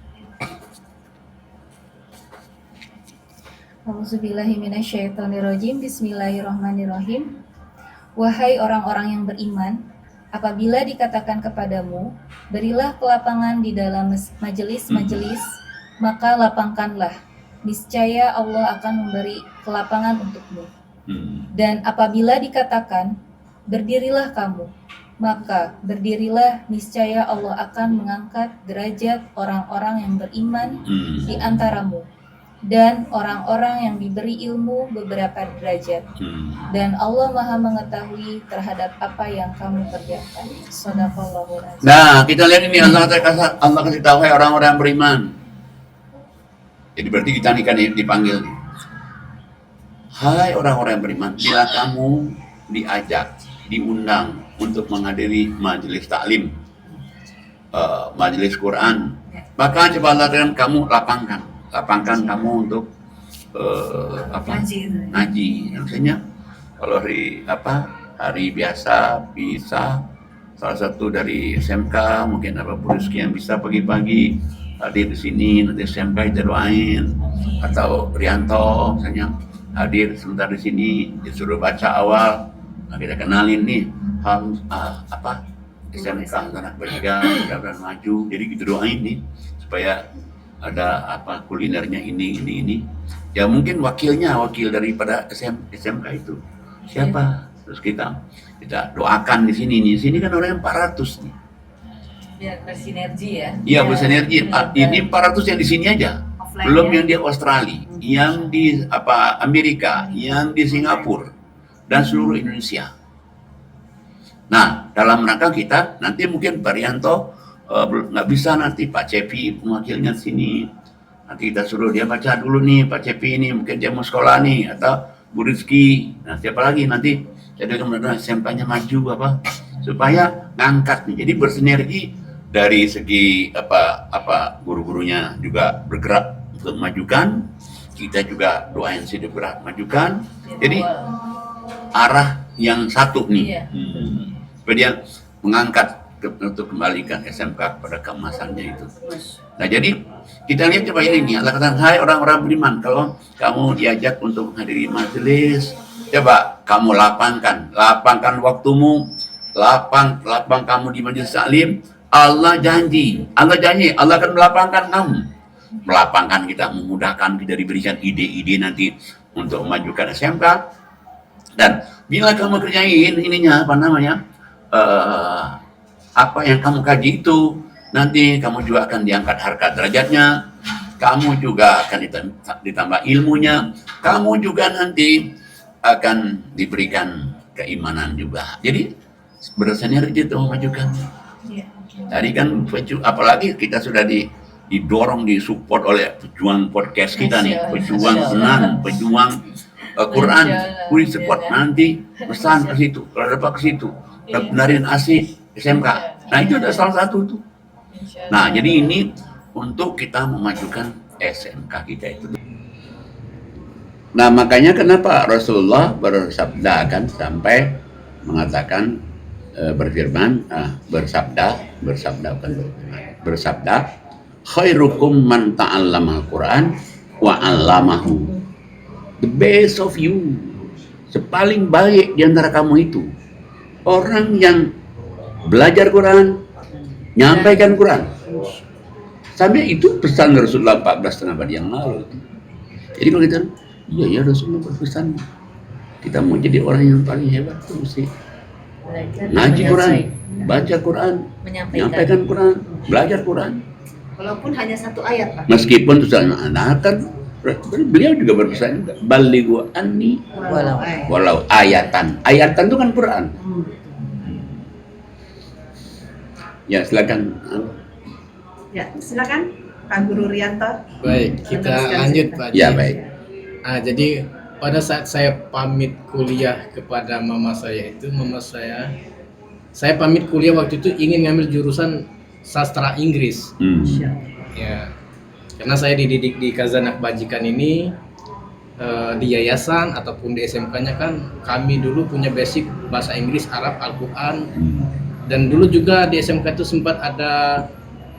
A'udzubillahi minasyaitonirrajim. Bismillahirrahmanirrahim. Wahai orang-orang yang beriman, Apabila dikatakan kepadamu, berilah kelapangan di dalam majelis-majelis, maka lapangkanlah. Niscaya Allah akan memberi kelapangan untukmu. Dan apabila dikatakan, berdirilah kamu, maka berdirilah, niscaya Allah akan mengangkat derajat orang-orang yang beriman di antaramu, dan orang-orang yang diberi ilmu beberapa derajat. Dan Allah Maha mengetahui terhadap apa yang kamu kerjakan. Shadaqallahul azim. Nah, kita lihat ini Allah kasih tahu hai orang-orang beriman. Jadi berarti kita nih kan dipanggil nih. Hai orang-orang yang beriman, bila kamu diajak, diundang untuk menghadiri majelis taklim, majelis Quran, maka coba Allah katakan kamu lapangkan kamu untuk ngaji. Maksudnya kalau hari biasa bisa salah satu dari SMK mungkin rezeki yang bisa pagi-pagi hadir di sini, nanti SMK kita doain, atau Rianto misalnya hadir sebentar di sini, disuruh baca awal, kita kenalin nih SMK anak berjaga, mudah-mudahan maju. Jadi kita doain nih supaya ada kulinernya ini. Ya mungkin wakil daripada SMK itu siapa? Terus kita doakan di sini nih. Sini kan orang yang 400 nih. Biar bersinergi ya. Iya, bersinergi. Ini 400 yang di sini aja. Belum yang di Australia, yang di Amerika, yang di Singapura, dan seluruh Indonesia. Nah, dalam rangka kita nanti mungkin Pak Rianto nggak bisa, nanti Pak Cepi wakilnya sini. Nanti kita suruh dia baca dulu nih Pak Cepi ini, mungkin dia mau sekolah nih, atau Bu Rizky. Nah, siapa lagi nanti jadi kemudian SMP-nya maju supaya ngangkat nih. Jadi bersinergi dari segi guru-gurunya juga bergerak untuk memajukan, kita juga doain sih bergerak majukan. Jadi arah yang satu nih. Supaya dia mengangkat untuk kembalikan SMK kepada keemasannya itu. Nah, jadi kita lihat coba ini Allah katakan, hai orang-orang beriman, kalau kamu diajak untuk menghadiri majelis, coba kamu lapangkan waktumu, lapang kamu di majelis taklim. Allah janji Allah akan melapangkan kita, memudahkan kita, diberikan ide-ide nanti untuk memajukan SMK. Dan bila kamu kerjain ininya apa yang kamu kaji itu, nanti kamu juga akan diangkat harkat derajatnya, kamu juga akan ditambah ilmunya, kamu juga nanti akan diberikan keimanan juga. Jadi bersinergi itu memajukan. Tadi kan apalagi kita sudah didorong, disupport oleh pejuang podcast kita nih, pejuang Sunan, pejuang Quran, support nanti pesan ke situ, kalau dapat ke situ, benarin asik SMK. Nah, itu ada salah satu tuh. Nah, jadi ini untuk kita memajukan SMK kita itu. Nah, makanya kenapa Rasulullah bersabda kan sampai mengatakan bersabda khairukum man ta'allama al-Quran wa 'allamahu. The best of you, sepaling baik di antara kamu itu orang yang belajar Quran, nyampaikan Quran. Sampai itu pesan Rasulullah 14,5 abad yang lalu. Jadi kalau kita, iya Rasulullah berpesan, kita mau jadi orang yang paling hebat itu mesti ngaji Quran, baca Quran, menyampaikan Quran, belajar Quran. Walaupun hanya satu ayat, Pak. Meskipun itu kan beliau juga berpesan, balighu anni walau ayatan. Ayatan itu kan Quran. Ya, silakan. Ya, silakan Pak Guru Rianto. Baik, kita lanjut Pak. Ya, baik. Jadi pada saat saya pamit kuliah kepada mama saya, saya pamit kuliah waktu itu ingin ngambil jurusan sastra Inggris. Ya, karena saya dididik di Kazanak Bajikan ini, di yayasan ataupun di SMK-nya kan kami dulu punya basic bahasa Inggris, Arab, Al-Quran, dan dulu juga di SMK itu sempat ada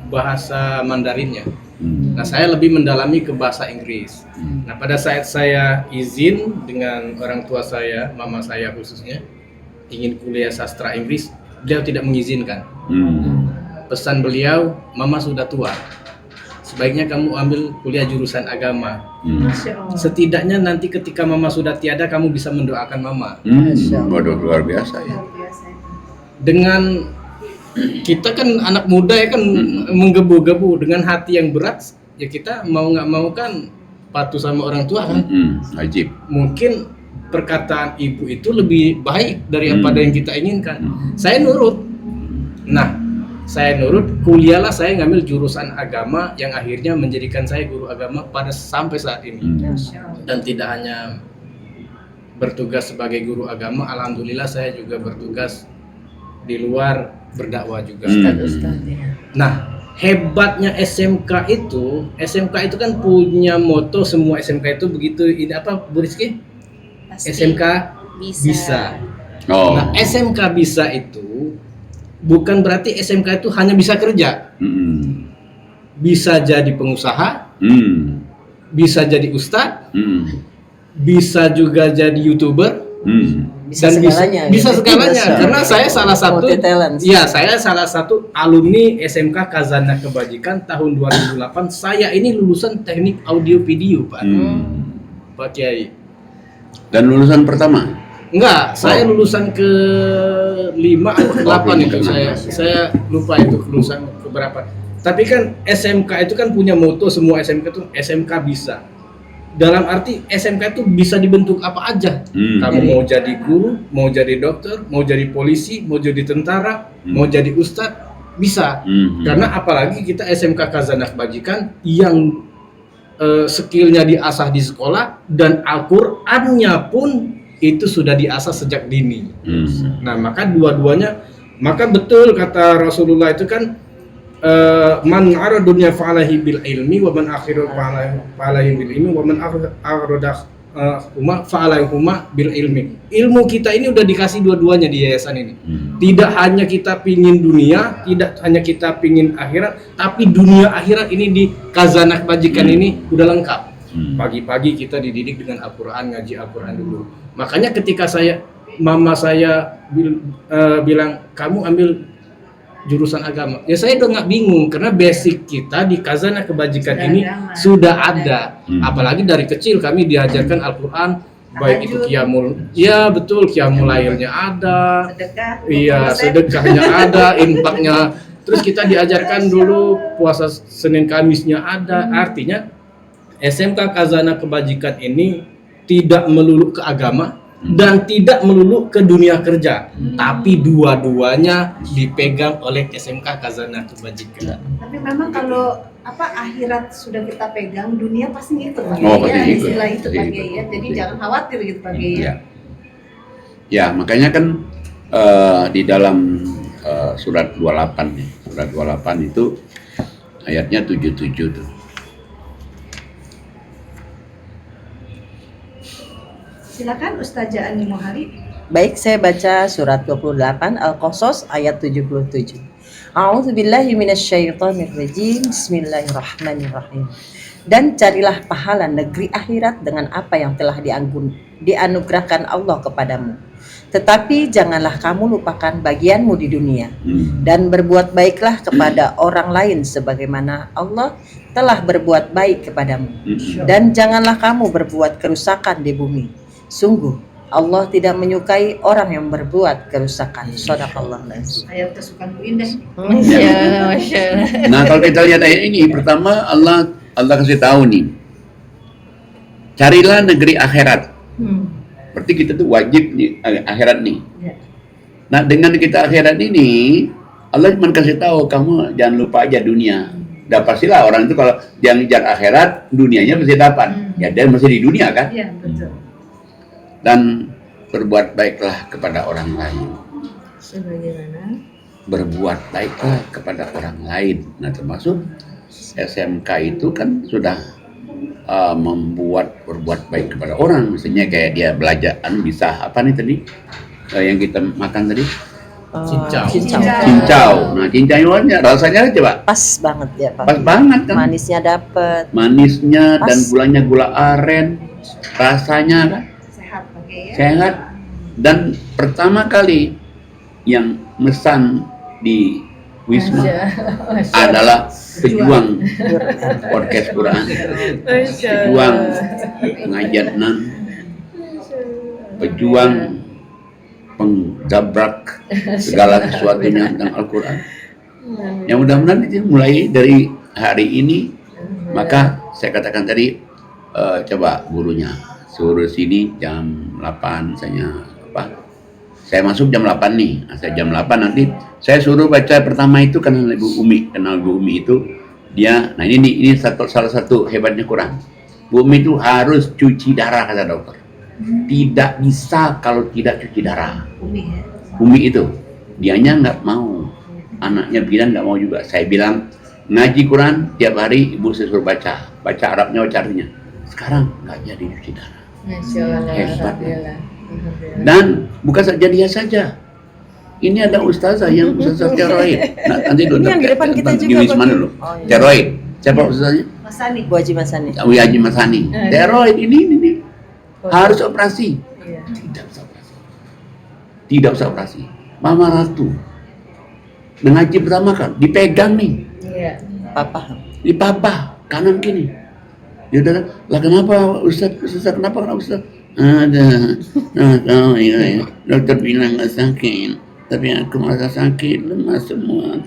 bahasa Mandarinnya. Nah, saya lebih mendalami ke bahasa Inggris. Nah, pada saat saya izin dengan orang tua saya, mama saya khususnya, ingin kuliah sastra Inggris, beliau tidak mengizinkan. Pesan beliau, mama sudah tua, sebaiknya kamu ambil kuliah jurusan agama. Masya Allah. Setidaknya nanti ketika mama sudah tiada, kamu bisa mendoakan mama. Waduh, luar biasa ya. Luar biasa itu. Dengan kita kan anak muda ya kan, menggebu-gebu dengan hati yang berat, ya kita mau nggak mau kan patuh sama orang tua kan. Wajib. Mungkin perkataan ibu itu lebih baik daripada yang kita inginkan. Saya nurut. Nah, saya nurut, kuliahlah saya ngambil jurusan agama yang akhirnya menjadikan saya guru agama pada sampai saat ini. Masya Allah. Dan tidak hanya bertugas sebagai guru agama, alhamdulillah saya juga bertugas di luar berdakwah juga. Nah, hebatnya SMK itu kan punya moto, semua SMK itu begitu, ini apa Bu Rizky? Pasti SMK bisa. Oh. Nah, SMK bisa itu bukan berarti SMK itu hanya bisa kerja. Bisa jadi pengusaha, bisa jadi ustadz, bisa juga jadi YouTuber, Bisa dan segalanya. bisa gitu. segalanya. Karena saya salah satu, Multi talent. ya saya salah satu alumni SMK Khazanah Kebajikan tahun 2008. Saya ini lulusan teknik audio video, Pak. Pak Kiai. Dan lulusan pertama. Enggak, saya lulusan ke 5 atau ke 8 itu saya lupa itu lulusan ke berapa. Tapi kan SMK itu kan punya moto, semua SMK itu SMK bisa. Dalam arti SMK itu bisa dibentuk apa aja. Kamu mau jadi guru, mau jadi dokter, mau jadi polisi, mau jadi tentara, mau jadi ustadz, bisa. Karena apalagi kita SMK Khazanah Kebajikan yang skillnya diasah di sekolah dan Al-Qur'annya pun itu sudah diasah sejak dini. Nah, maka dua-duanya, maka betul kata Rasulullah itu kan, man arada dunya fa'alahi bil ilmi wa man akhiru fa'alahi bil ilmi wa man arada huma fa'alahi huma bil ilmi. Ilmu kita ini udah dikasih dua-duanya di yayasan ini. Tidak hanya kita pingin dunia, tidak hanya kita pingin akhirat, tapi dunia akhirat ini di Khazanah Kebajikan ini udah lengkap. Pagi-pagi kita dididik dengan Al-Quran, ngaji Al-Quran dulu. Makanya ketika mama saya bilang kamu ambil jurusan agama, ya saya udah nggak bingung karena basic kita di Khazanah Kebajikan ini sudah ada. Apalagi dari kecil kami diajarkan Al-Quran, baik itu qiyamul, ya betul, qiyamul lailnya ada, Sedekah. iya sedekahnya ada, infaknya. Terus kita diajarkan dulu puasa Senin Kamisnya ada. Artinya SMK Khazanah Kebajikan ini tidak melulu ke agama dan tidak melulu ke dunia kerja, tapi dua-duanya dipegang oleh SMK Khazanah Kebajikan. Tapi memang kalau akhirat sudah kita pegang, dunia pasti ngikut Pak Oh, Kiai, pasti ya, ngikut. istilah itu Pasti Pak ngikut. Kiai, ya. Jadi Pasti. jangan khawatir gitu Pak Kiai. Ya. Ya, makanya kan di dalam surat 28 nih. Surat 28 itu ayatnya 77 tuh. Silakan Ustazah Ani Mohali. Baik, saya baca surat 28 Al-Qasas ayat 77. A'udzubillahi minasyaitonirrajim. Bismillahirrahmanirrahim. Dan carilah pahala negeri akhirat dengan apa yang telah dianugerahkan Allah kepadamu. Tetapi janganlah kamu lupakan bagianmu di dunia. Dan berbuat baiklah kepada orang lain sebagaimana Allah telah berbuat baik kepadamu. Dan janganlah kamu berbuat kerusakan di bumi. Sungguh Allah tidak menyukai orang yang berbuat kerusakan. Shadaqallahu lazim. Ayat kesukaan Bu Indah. Nah, kalau kita lihat ayat ini, pertama Allah kasih tahu nih, carilah negeri akhirat. Berarti kita tuh wajib nih akhirat nih. Ya. Nah, dengan kita akhirat ini, Allah cuma kasih tahu kamu jangan lupa aja dunia. Dan pastilah orang itu kalau dia ngejar akhirat, dunianya pasti dapat. Ya, dia masih di dunia kan. Iya, betul. Dan berbuat baiklah kepada orang lain. Sebagaimana Berbuat baiklah kepada orang lain. Nah, termasuk SMK itu kan sudah berbuat baik kepada orang. Maksudnya kayak dia belajar bisa apa nih tadi yang kita makan tadi, Cincau. cincau. Nah, cincaunya rasanya coba Pas banget ya Pak. pas banget kan, Manisnya dapet. manisnya Pas. dan gulanya gula aren, rasanya kan sehat Pak Kiai, ya. sehat. Dan pertama kali yang mesan di Wisma adalah pejuang podcast Quran, pejuang pengajian, pejuang penjabrak segala sesuatunya tentang Al-Quran. Yang mudah-mudahan itu mulai dari hari ini, maka saya katakan tadi, coba gurunya suruh sini jam 8 saya masuk jam 8 nih. Saya jam 8 nanti saya suruh baca pertama itu kenal Ibu Umi. Kenal Bu Umi itu dia, nah ini salah satu hebatnya Quran. Bu Umi itu harus cuci darah kata dokter. Tidak bisa kalau tidak cuci darah. Umi itu dianya nggak mau, anaknya bilang nggak mau juga. Saya bilang ngaji Quran tiap hari ibu saya suruh baca Arabnya, baca artinya. Sekarang nggak jadi cuci darah. Hebat. Dan bukan saja dia saja. Ini ada ustazah yang ustazah teroid. Nah, nanti dulu Ini yang di depan kita juga, di Wisma Pak. dulu. Oh, iya. Teroid. Siapa ustazahnya? Masani. Bu Haji Masani. Haji Masani. Teroid ini harus operasi. Tidak usah operasi. Mama Ratu mengaji pertama kan dipegang nih. Papa. Di papa kanan kiri. Dia udah lah, kenapa Ustaz kenapa Ustaz? Ada ya. Dokter bilang nggak sakit, tapi aku merasa sakit, lemas semua.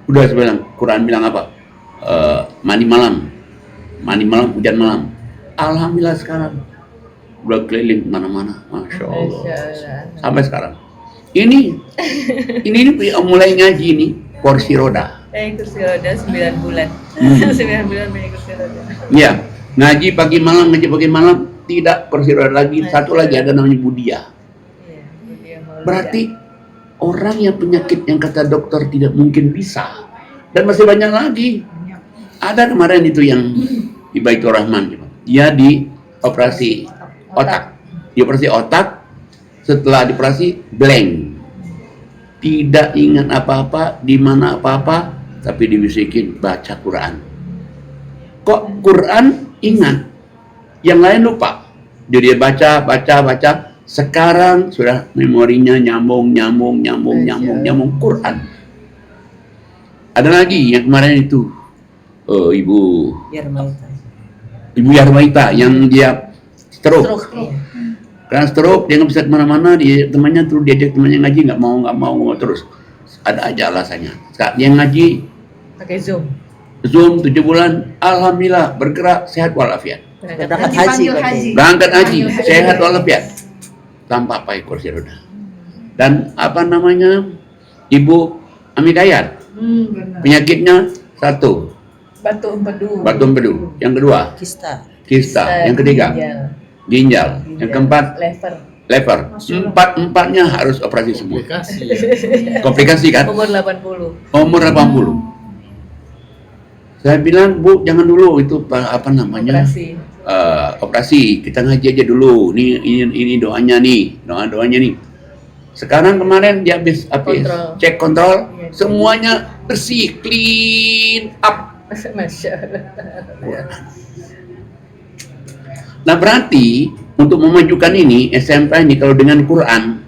Udah sebilang Quran bilang apa? Mandi malam, hujan malam. Alhamdulillah sekarang udah keliling mana-mana, masya Allah. Sampai sekarang. Ini mulai ngaji nih kursi roda. Kursi roda 9 bulan. 9 bulan punya kursi roda. Iya, ngaji pagi malam, tidak kursi roda lagi. Satu lagi ada namanya Budia. Berarti orang yang penyakit yang kata dokter tidak mungkin bisa. Dan masih banyak lagi. Ada kemarin itu yang di Baitur Rahman, dia dioperasi otak. Dioperasi otak, setelah dioperasi blank. Tidak ingat apa-apa, di mana apa-apa, tapi dibisikin baca Quran. Kok Quran ingat, yang lain lupa. Jadi dia baca. Sekarang sudah memorinya nyambung Quran. Ada lagi yang kemarin itu Ibu Yarmaita yang dia stroke. Karena stroke dia nggak bisa kemana-mana, temannya terus diajak temannya ngaji nggak mau terus. Ada aja alasannya. Saat dia ngaji Pakai Zoom 7 bulan, alhamdulillah bergerak sehat walafiat. Berangkat haji. Berangkat haji sehat walafiat tanpa pakai kursi roda. Dan apa namanya, Ibu Amikayat, penyakitnya satu batu empedu. Yang kedua Kista. kista. Yang ketiga ginjal. Yang keempat lever. Empatnya harus operasi semua. Komplikasi kan? Umur 80. Umur 80. Saya bilang, Bu, jangan dulu itu apa namanya? Operasi. Kita ngaji aja dulu. Ini doanya nih. Doanya nih. Sekarang kemarin dia habis cek kontrol, semuanya bersih, clean up. Masya Allah. Nah, berarti untuk memajukan ini SMP ini kalau dengan Quran,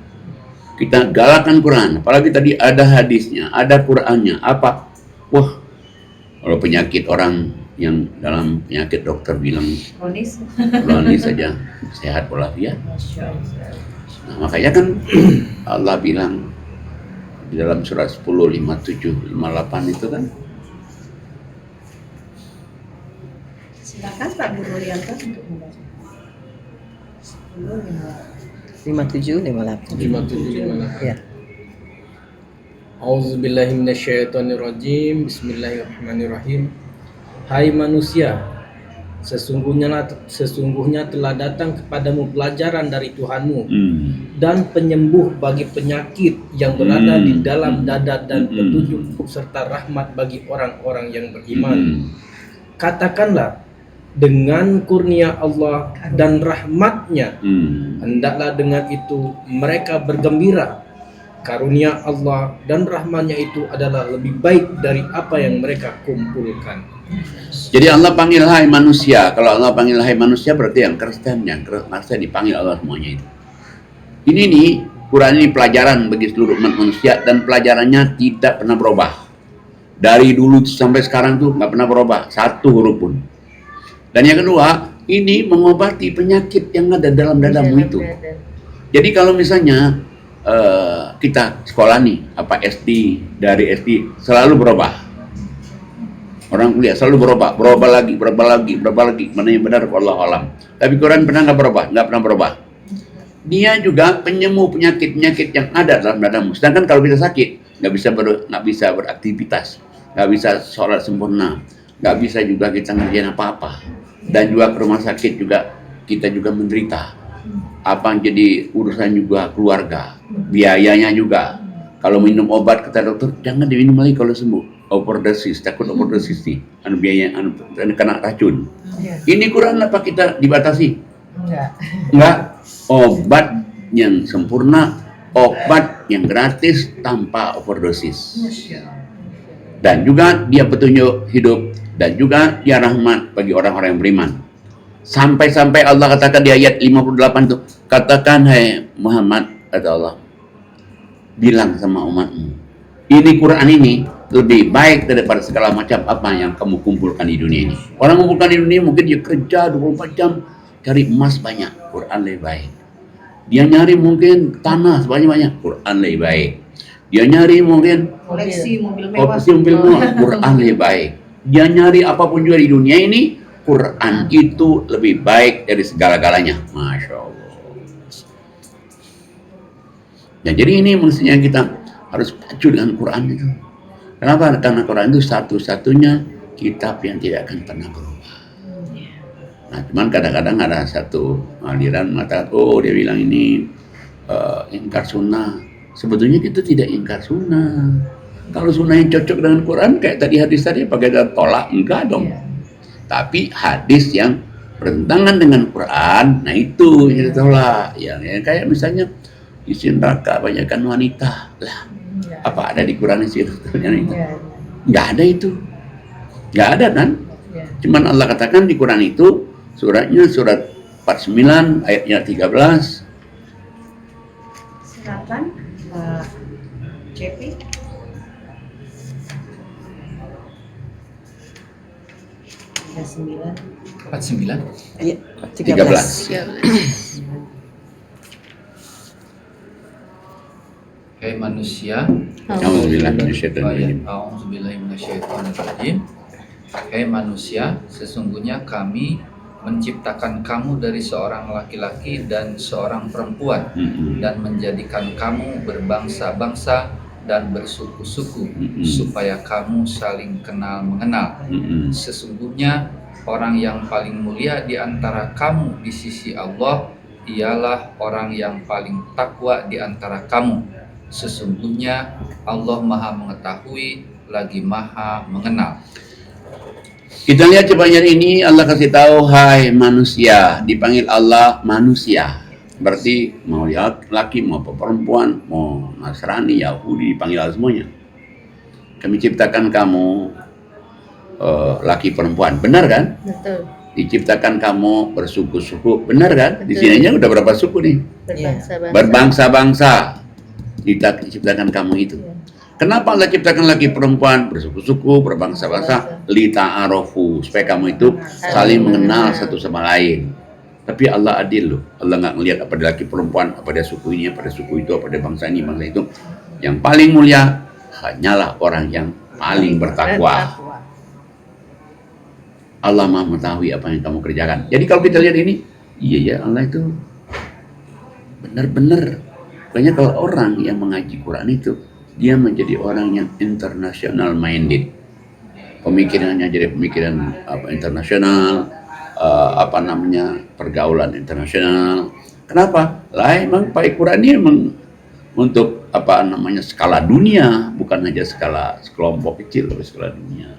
kita galakan Quran, apalagi tadi ada hadisnya, ada Qurannya, apa? Wah, kalau penyakit orang yang dalam penyakit dokter bilang kronis saja sehat walafiat. Nah, makanya kan Allah bilang di dalam surat 10, 57, 58 itu kan. Silakan Pak Guru Rianto untuk membaca. 57, 58. Ya. Auzubillahi minasyaitonirrajim. Bismillahirrahmanirrahim. Hai manusia, sesungguhnya telah datang kepadamu pelajaran dari Tuhanmu dan penyembuh bagi penyakit yang berada di dalam dada dan petunjuk serta rahmat bagi orang-orang yang beriman. Katakanlah, dengan kurnia Allah dan rahmatnya, hendaklah dengan itu mereka bergembira. Karunia Allah dan rahmatnya itu adalah lebih baik dari apa yang mereka kumpulkan. Jadi Allah panggil hai manusia. Kalau Allah panggil hai manusia berarti yang Kristen dipanggil Allah semuanya itu. Ini nih Quran ini pelajaran bagi seluruh umat manusia dan pelajarannya tidak pernah berubah. Dari dulu sampai sekarang tuh nggak pernah berubah satu huruf pun. Dan yang kedua, ini mengobati penyakit yang ada dalam dadamu itu. Jadi kalau misalnya kita sekolah nih, SD, dari SD selalu berubah. Orang kuliah selalu berubah lagi, mana yang benar, wallahu alam. Tapi Quran pernah nggak pernah berubah. Dia juga penyembuh penyakit-penyakit yang ada dalam dadamu. Sedangkan kalau kita sakit, nggak bisa beraktivitas, nggak bisa sholat sempurna, nggak bisa juga kita ngerjain apa-apa. Dan juga ke rumah sakit juga kita juga menderita. Apa yang jadi urusan juga keluarga, biayanya juga. Kalau minum obat kata dokter jangan diminum lagi kalau sembuh. Overdosis, takut overdosis nih, biaya kena racun. Ini Quran apa kita dibatasi? Enggak. Obat yang sempurna, obat yang gratis tanpa overdosis. Dan juga dia petunjuk hidup dan juga dia rahmat bagi orang-orang yang beriman. Sampai-sampai Allah katakan di ayat 58 tuh, katakan hai Muhammad, kata Allah, bilang sama umatmu, ini Quran ini lebih baik daripada segala macam apa yang kamu kumpulkan di dunia ini. Orang kumpulkan di dunia mungkin dia kerja 24 jam cari emas banyak, Quran lebih baik. Dia nyari mungkin tanah sebanyak-banyak, Quran lebih baik. Dia nyari mungkin Koleksi mobil mewah. Quran lebih baik. Dia nyari apapun juga di dunia ini, Quran itu lebih baik dari segala-galanya. Masya Allah. Nah, jadi ini mestinya kita harus pacu dengan Quran itu. Kenapa? Karena Quran itu satu-satunya kitab yang tidak akan pernah berubah. Nah, cuman kadang-kadang ada satu aliran mengatakan, oh dia bilang ini ingkar sunnah. Sebetulnya kita tidak ingkar sunnah. Kalau sunnah yang cocok dengan Quran, kayak tadi hadis tadi, pakai tolak, enggak dong. Tapi hadis yang bertentangan dengan Quran, nah itu yang ditolak. Ya, kayak misalnya isi neraka banyakkan wanita lah. Apa ada di Quran isi nerakanya itu? Nggak ada itu. Nggak ada kan? Cuman Allah katakan di Quran itu, suratnya surat 49 ayatnya 13. Silakan Pak Cepi. 49. Iya, 13. Hai manusia, Auzubillahi minasyaitonir rajim. A'udzubillahi minasyaitonirrajim. Hai manusia, sesungguhnya kami menciptakan kamu dari seorang laki-laki dan seorang perempuan dan menjadikan kamu berbangsa-bangsa dan bersuku-suku supaya kamu saling kenal mengenal. Sesungguhnya orang yang paling mulia di antara kamu di sisi Allah ialah orang yang paling takwa di antara kamu. Sesungguhnya Allah Maha Mengetahui lagi Maha Mengenal. Kita lihat coba ini Allah kasih tahu, hai manusia, dipanggil Allah manusia. Berarti mau laki, mau perempuan, mau Nasrani, Yahudi, dipanggil Allah semuanya. Kami ciptakan kamu laki perempuan, benar kan? Betul. Diciptakan kamu bersuku-suku, benar kan? Di sininya udah berapa suku nih? Berbangsa-bangsa. Berbangsa-bangsa. Diciptakan kamu itu. Kenapa Allah ciptakan laki perempuan bersuku-suku, berbangsa-bangsa? Lita'arofu, supaya kamu itu saling mengenal satu sama lain. Tapi Allah adil loh. Allah nggak ngelihat apa dia laki perempuan, apa dia suku ini, apa dia suku itu, apa dia bangsa ini, bangsa itu. Yang paling mulia hanyalah orang yang paling bertakwa. Allah Maha mengetahui apa yang kamu kerjakan. Jadi kalau kita lihat ini, iya ya, Allah itu benar-benar. Makanya kalau orang yang mengaji Quran itu, dia menjadi orang yang international minded. Pemikirannya jadi pemikiran internasional, pergaulan internasional. Kenapa? Lah emang pakai Quran ini emang untuk skala dunia, bukan hanya skala sekelompok kecil, tapi skala dunia.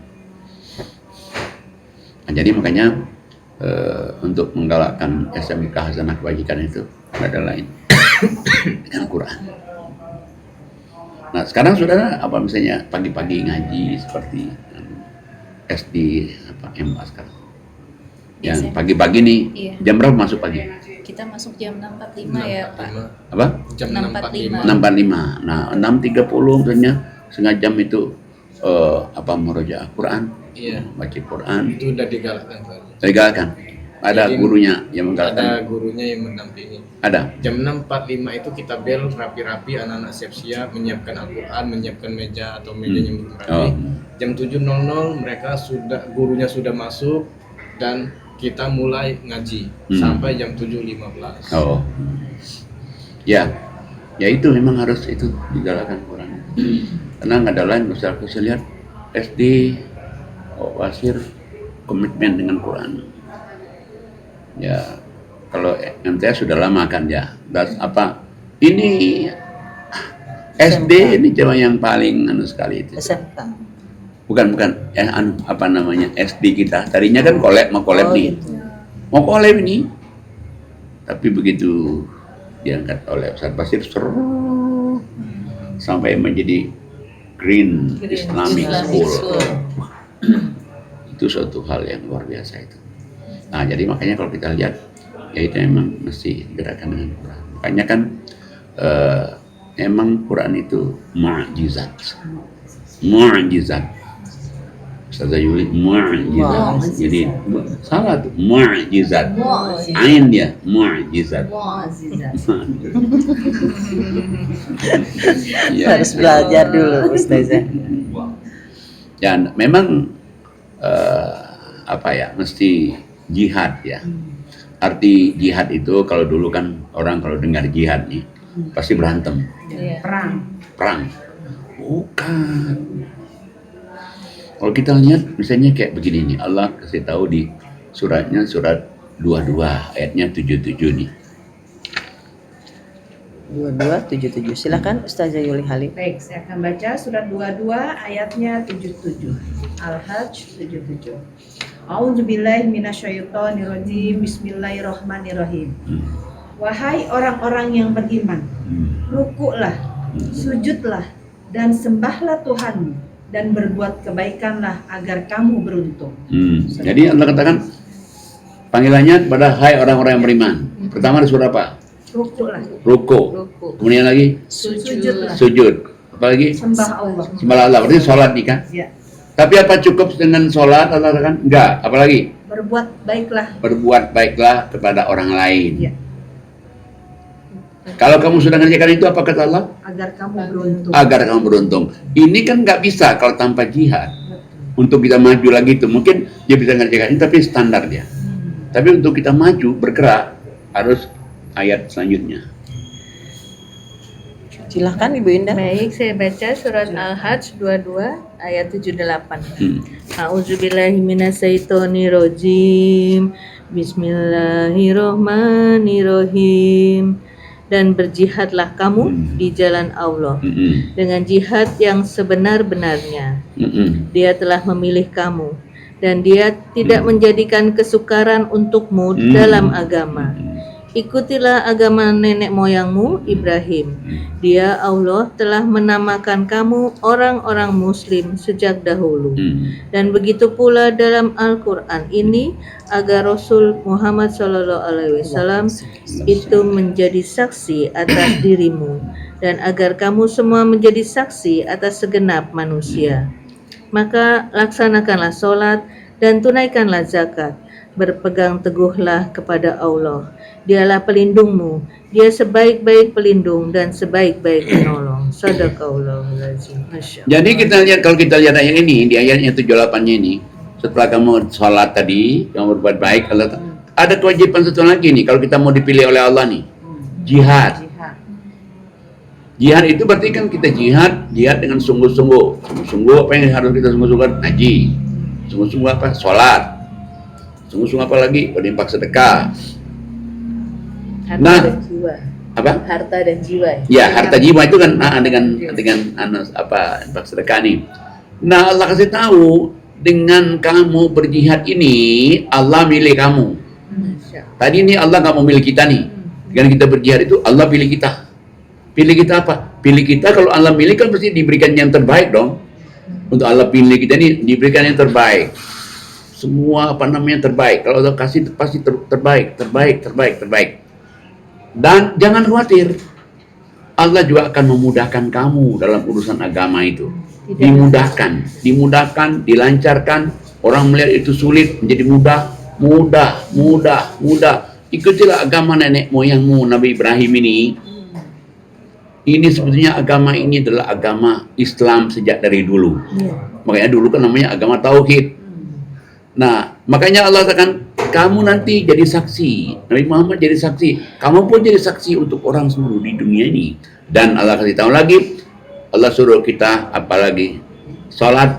Nah, jadi makanya untuk menggalakkan SMK Khazanah Kebajikan itu nggak ada lain dengan Quran. Nah sekarang saudara misalnya pagi-pagi ngaji seperti SD MA sekarang. Yang pagi-pagi nih, jam berapa masuk pagi? Kita masuk jam 6.45 ya Pak. Apa? Jam 6.45. 6.45. Nah, 6.30 maksudnya setengah jam itu murojaah Quran, Iya. baca Quran. Itu udah digalakkan Pak. Digalakkan. Ada Jadi, gurunya yang menggalakkan. Ada gurunya yang mendampingi. Ada. Jam 6.45 itu kita bel rapi-rapi, anak-anak siap-siap menyiapkan Al-Quran, menyiapkan meja atau mejanya belum rapi. Oh. Jam 7.00 mereka gurunya sudah masuk dan kita mulai ngaji sampai jam 7.15. Oh. Ya. Ya itu memang harus itu digalakkan Quran. Karena nggak ada lain, bisa aku lihat SD Wasir komitmen dengan Quran. Ya, kalau MTS sudah lama kan ya. Dan ini SD ini cuma yang paling sekali itu. SMK. Bukan SD kita. Tadinya kan mau collab nih. Gitu. Mau collab ini. Tapi begitu diangkat oleh Ustaz Basir sampai menjadi Green Islamic School. Itu suatu hal yang luar biasa itu. Nah, jadi makanya kalau kita lihat, ya itu memang mesti gerakan dengan Quran. Makanya kan emang Quran itu mu'jizat. Ustazah Yuli, mu'jizat. Jadi salah tuh, mu'jizat. Ain dia, mu'jizat. Ya, Harus belajar dulu Ustazah. ya memang mesti jihad ya. Arti jihad itu kalau dulu kan orang kalau dengar jihad nih pasti berantem. Perang. Bukan. Kalau kita lihat misalnya kayak begini nih, Allah kasih tahu di surat 22 ayatnya 77 nih. 2277. Silakan Ustazah Yuli Halim. Baik, saya akan baca surat 22 ayatnya 77. Al-Hajj 77. A'udzubillahi minasyaitonirrajim. Bismillahirrahmanirrahim. Wahai orang-orang yang beriman, rukuklah, sujudlah, dan sembahlah Tuhanmu, dan berbuat kebaikanlah agar kamu beruntung. Jadi Allah katakan panggilannya kepada hai orang-orang yang beriman. Pertama di surah apa? Rukuklah, Ruku. Kemudian lagi sujudlah, sujud. Apa lagi? sembah Allah. Sembah Allah. Berarti sholat nih kan? Ya. Tapi apa cukup dengan sholat? Allah katakan enggak. Apalagi? Berbuat baiklah. Berbuat baiklah kepada orang lain. Ya. Kalau kamu sudah mengerjakan itu, apa kata Allah? Agar kamu beruntung. Agar kamu beruntung. Ini kan nggak bisa kalau tanpa jihad. Untuk kita maju lagi itu mungkin dia bisa mengerjakan ini, tapi standar dia. Tapi untuk kita maju bergerak harus ayat selanjutnya. Silahkan Ibu Indah. Baik, saya baca surat Al-Hajj 22 ayat 78. A'udzubillahi minasyaitonirrajim. Bismillahirrahmanirrahim. Dan berjihadlah kamu di jalan Allah dengan jihad yang sebenar-benarnya. Dia telah memilih kamu dan dia tidak menjadikan kesukaran untukmu dalam agama. Ikutilah agama nenek moyangmu Ibrahim. Dia Allah telah menamakan kamu orang-orang muslim sejak dahulu. Dan begitu pula dalam Al-Quran ini agar Rasul Muhammad SAW itu menjadi saksi atas dirimu dan agar kamu semua menjadi saksi atas segenap manusia. Maka laksanakanlah sholat dan tunaikanlah zakat. Berpegang teguhlah kepada Allah. Dialah pelindungmu. Dia sebaik-baik pelindung dan sebaik-baik penolong. Sadaqallahul azim. Masya Allah. Jadi kalau kita lihat ayat ini, di ayatnya 78-nya ini, setelah kamu sholat tadi, kamu berbuat baik, ada kewajiban satu lagi nih, kalau kita mau dipilih oleh Allah nih, jihad. Jihad itu berarti kan kita jihad dengan sungguh-sungguh. Sungguh apa yang harus kita sungguh-sungguh? Ngaji. Sungguh-sungguh apa? Sholat. Sungguh-sungguh apa lagi? Berinfak sedekah. Harta Nah, dan jiwa. Apa? Harta dan jiwa. Ya, harta jiwa itu kan dengan infak sedekah nih. Nah, Allah kasih tahu dengan kamu berjihad ini Allah milih kamu. Tadi ini Allah nggak mau milih kita nih. Dengan kita berjihad itu Allah pilih kita. Pilih kita apa? Pilih kita kalau Allah milih kan pasti diberikan yang terbaik dong. Untuk Allah pilih kita ini diberikan yang terbaik. Semua terbaik. Kalau Allah kasih pasti terbaik. Dan jangan khawatir, Allah juga akan memudahkan kamu dalam urusan agama itu. Dimudahkan, dilancarkan. Orang melihat itu sulit menjadi mudah. Ikutilah agama nenek moyangmu Nabi Ibrahim ini. Ini sebetulnya agama ini adalah agama Islam sejak dari dulu. Makanya dulu kan namanya agama tauhid. Nah, makanya Allah katakan kamu nanti jadi saksi. Nabi Muhammad jadi saksi. Kamu pun jadi saksi untuk orang seluruh di dunia ini. Dan Allah kasih tahu lagi, Allah suruh kita apalagi salat,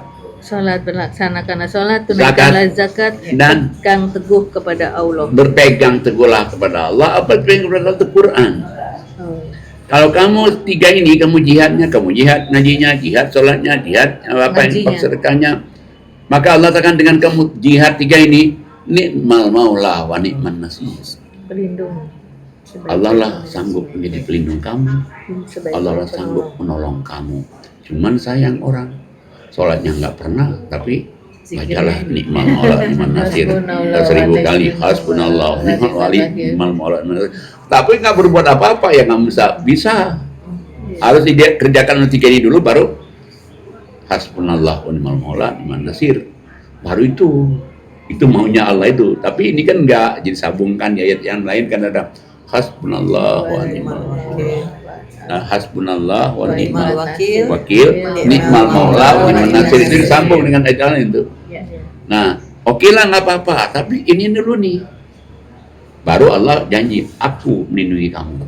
berlaksanakanlah salat, tunaikanlah zakat, dan pegang teguh kepada Allah. Berpegang teguhlah kepada Allah. Apa berpegang kepada Allah? Quran. Kalau kamu tiga ini, kamu jihad, ngajinya, jihad, sholatnya, jihad, sedekahnya, maka Allah katakan dengan kamu jihad tiga ini, ni'mal maula wa ni'man nasir. Pelindung. Allah lah sanggup menjadi pelindung kamu. Allah lah sanggup menolong kamu. Cuman sayang orang, sholatnya nggak pernah, tapi bacalah ni'mal maula ni'man nasir 1000 kali, hasbunallah ni'mal wali ni'mal maula ni'man nasir. Tapi nggak berbuat apa-apa ya nggak bisa. Harus dia kerjakan tiga ini dulu, baru hasbunallah wa ni'mal maula ni'man nasir. Baru itu maunya Allah itu. Tapi ini kan nggak, jadi sabungkan ayat yang lain kan ada hasbunallah wa ni'mal wakil. Nah, hasbunallah wa ni'mal wakil, ni'mal maula wa ni'man nasir, itu disambung dengan ayat lain itu. Nah, oke lah nggak apa-apa, tapi ini dulu nih. Baru Allah janji, aku melindungi kamu,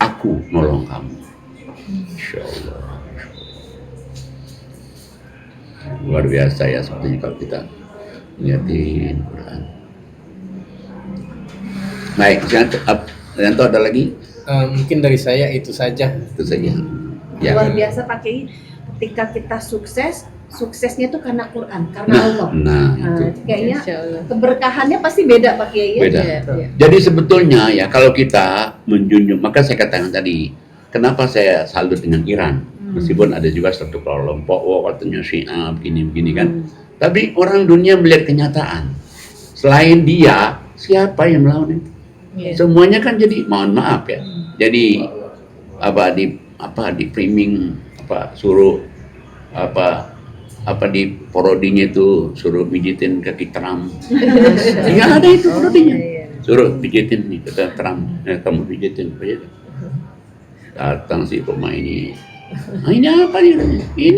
aku nolong kamu. Insyaallah. Luar biasa ya sepertinya kalau kita lihatin Quran. Baik, Yanto ada lagi? Mungkin dari saya itu saja. Itu saja. Ya. Luar biasa Pak Kiai, ketika kita suksesnya itu karena Quran, karena Allah. Nah, itu. Kayaknya keberkahannya pasti beda Pak Kiai. Beda. Jadi sebetulnya ya kalau kita menjunjung, maka saya katakan tadi, kenapa saya salut dengan Iran? Meskipun ada juga satu kelompok, katanya Syiah begini kan. Tapi orang dunia melihat kenyataan. Selain dia, siapa yang melawan itu? Semuanya kan jadi, mohon maaf ya. Jadi di framing suruh di parodinya itu suruh pijitin kaki Trump. Ya ada itu parodinya. Suruh pijitin nih kata Trump, kamu pijitin. Datang si pemain ini. Nah, ini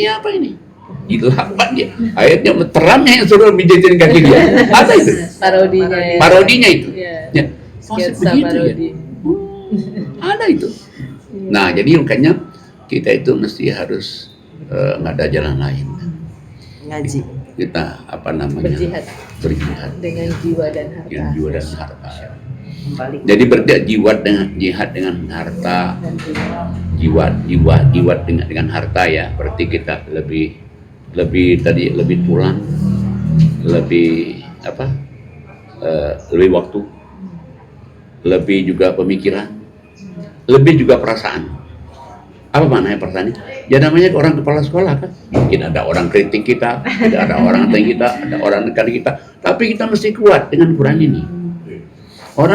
apa ini? Dilapan dia. Akhirnya Trumpnya yang suruh pijitin kaki dia. Ada itu. Parodinya itu. Ya. Begitu ya. Ada itu. Nah, jadi makanya kita itu mesti harus nggak ada jalan lain. Ngaji. Kita berjihad dengan jiwa dan harta. Jadi jihad dengan harta, jiwa dengan harta ya. Berarti kita lebih tulang, lebih lebih waktu, lebih juga pemikiran, lebih juga perasaan. Apa maknanya perasaan ini? Ya namanya orang kepala sekolah kan. Mungkin ada orang kritik kita, ada orang tanya kita, ada orang dekat kita. Tapi kita mesti kuat dengan Quran ini.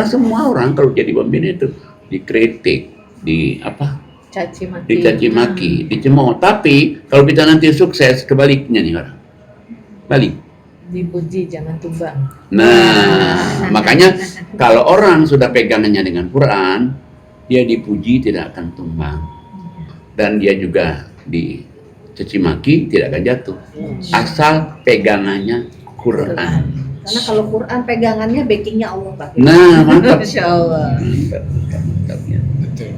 Semua orang kalau jadi pemimpin itu dikritik, dicaci maki, dicemooh. Tapi kalau kita nanti sukses, kebaliknya nih orang. Balik. Dipuji jangan tumbang. Nah, makanya kalau orang sudah pegangannya dengan Quran, dia dipuji tidak akan tumbang. Dan dia juga dicaci maki tidak akan jatuh. Asal pegangannya Quran. Karena kalau Quran pegangannya backingnya Allah Pak Kiai. Nah, mantap. Masya Allah. Mantap ya. Betul.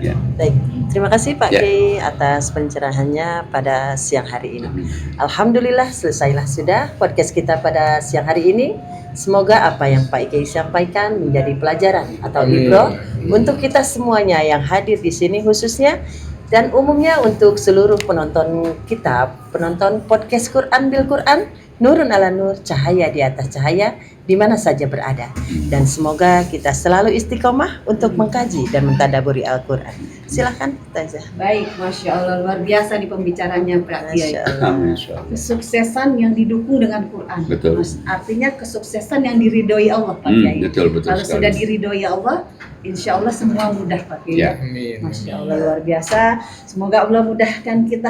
Ya. Baik, terima kasih Pak Ya. Kiai atas pencerahannya pada siang hari ini. Alhamdulillah selesailah sudah podcast kita pada siang hari ini. Semoga apa yang Pak Kiai sampaikan menjadi pelajaran atau ibroh untuk kita semuanya yang hadir di sini khususnya, dan umumnya untuk seluruh penonton kita, penonton podcast Quran Bil Quran nurun ala nur, cahaya di atas cahaya, di mana saja berada. Dan semoga kita selalu istiqomah untuk mengkaji dan mentadaburi Al-Quran. Silahkan, Ustazah. Baik, Masya Allah, luar biasa di pembicaranya Pak Kiai. Masya Allah. Kesuksesan yang didukung dengan Quran. Betul. Artinya kesuksesan yang diridhoi Allah Pak Kiai. Betul Kalau sekali. sudah diridhoi Allah, insya Allah semua mudah Pak Kiai. Ya. Amin. Masya Allah, luar biasa. Semoga Allah mudahkan kita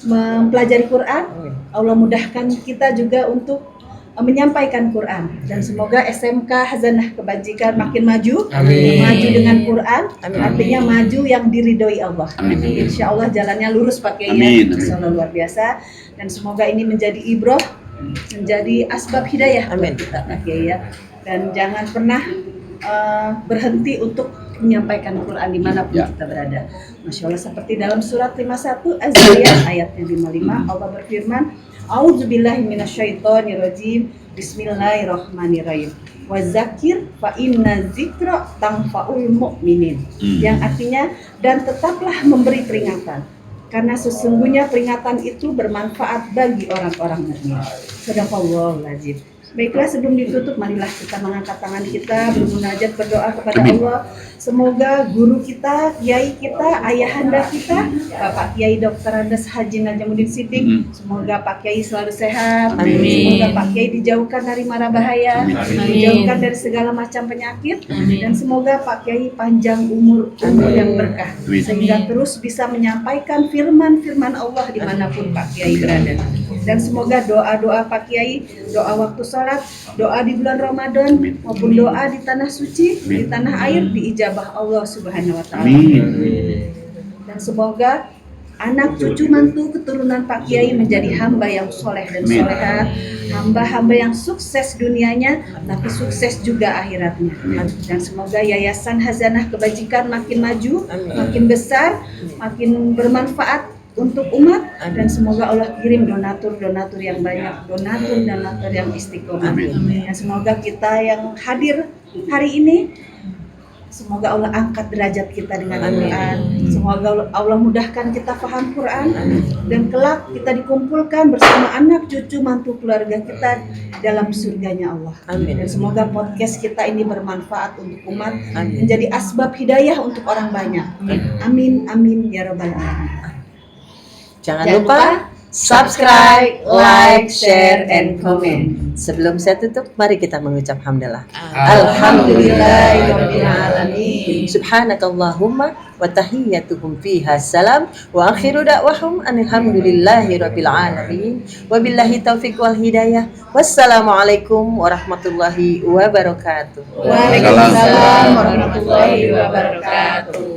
mempelajari Quran. Allah mudahkan kita juga untuk menyampaikan Quran, dan semoga SMK Khazanah Kebajikan makin maju, Amin. maju dengan Quran, Amin. artinya maju yang diridhoi Allah. Amin. Insya Allah jalannya lurus pakai Amin. ya, Insya Allah luar biasa, dan semoga ini menjadi ibroh, menjadi asbab hidayah Amin. buat kita pakai ya, dan jangan pernah berhenti untuk menyampaikan Quran dimanapun Ya. kita berada. Masya Allah, seperti dalam surat 51 Az-Zariyat ayatnya 55, Allah berfirman, A'udzubillahi minasyaitonirrajim. Bismillahirrahmanirrahim. Wa zakir fa inna zikra tanfa'ul mu'minin. Yang artinya, dan tetaplah memberi peringatan, karena sesungguhnya peringatan itu bermanfaat bagi orang-orang mukmin. Sadaqallahul azim. Baiklah, sebelum ditutup, marilah kita mengangkat tangan kita, bermunajat, berdoa kepada Amin. Allah. Semoga guru kita, kiai kita, ayahanda kita, Bapak Kiai Dr. Andes Haji Najamuddin Siddiq, semoga Pak Kiai selalu sehat. Amin. Semoga Pak Kiai dijauhkan dari mara bahaya, Amin. dijauhkan dari segala macam penyakit, dan semoga Pak Kiai panjang umur yang berkah, Amin. sehingga terus bisa menyampaikan firman-firman Allah dimanapun Pak Kiai berada. Dan semoga doa-doa Pak Kiai, doa waktu sholat, doa di bulan Ramadan, maupun doa di tanah suci, di tanah air, diijabah Allah Subhanahu wa Ta'ala. Amin. Dan semoga anak cucu mantu keturunan Pak Kiai menjadi hamba yang soleh dan Amin. solehat, hamba-hamba yang sukses dunianya, tapi sukses juga akhiratnya. Amin. Dan semoga Yayasan Khazanah Kebajikan makin maju, Amin. makin besar, makin bermanfaat untuk umat, dan semoga Allah kirim donatur-donatur yang banyak, donatur yang istiqomah. Amin. Dan semoga kita yang hadir hari ini, semoga Allah angkat derajat kita dengan Amin. Quran. Semoga Allah mudahkan kita paham Quran, dan kelak kita dikumpulkan bersama anak, cucu, mantu, keluarga kita dalam surganya Allah. Amin. Dan semoga podcast kita ini bermanfaat untuk umat, Amin. menjadi asbab hidayah untuk orang banyak. Amin, amin, ya rabbal alamin. Jangan lupa subscribe, like, share, and comment. Sebelum saya tutup, mari kita mengucap hamdalah. Alhamdulillahirabbil alamin. Subhanakallahumma wa tahiyyatuhum fiha salam wa akhiru da'wahum alhamdulillahirabbil alamin. Wabillahi taufiq wal hidayah. Wassalamualaikum warahmatullahi wabarakatuh. Waalaikumsalam warahmatullahi wabarakatuh.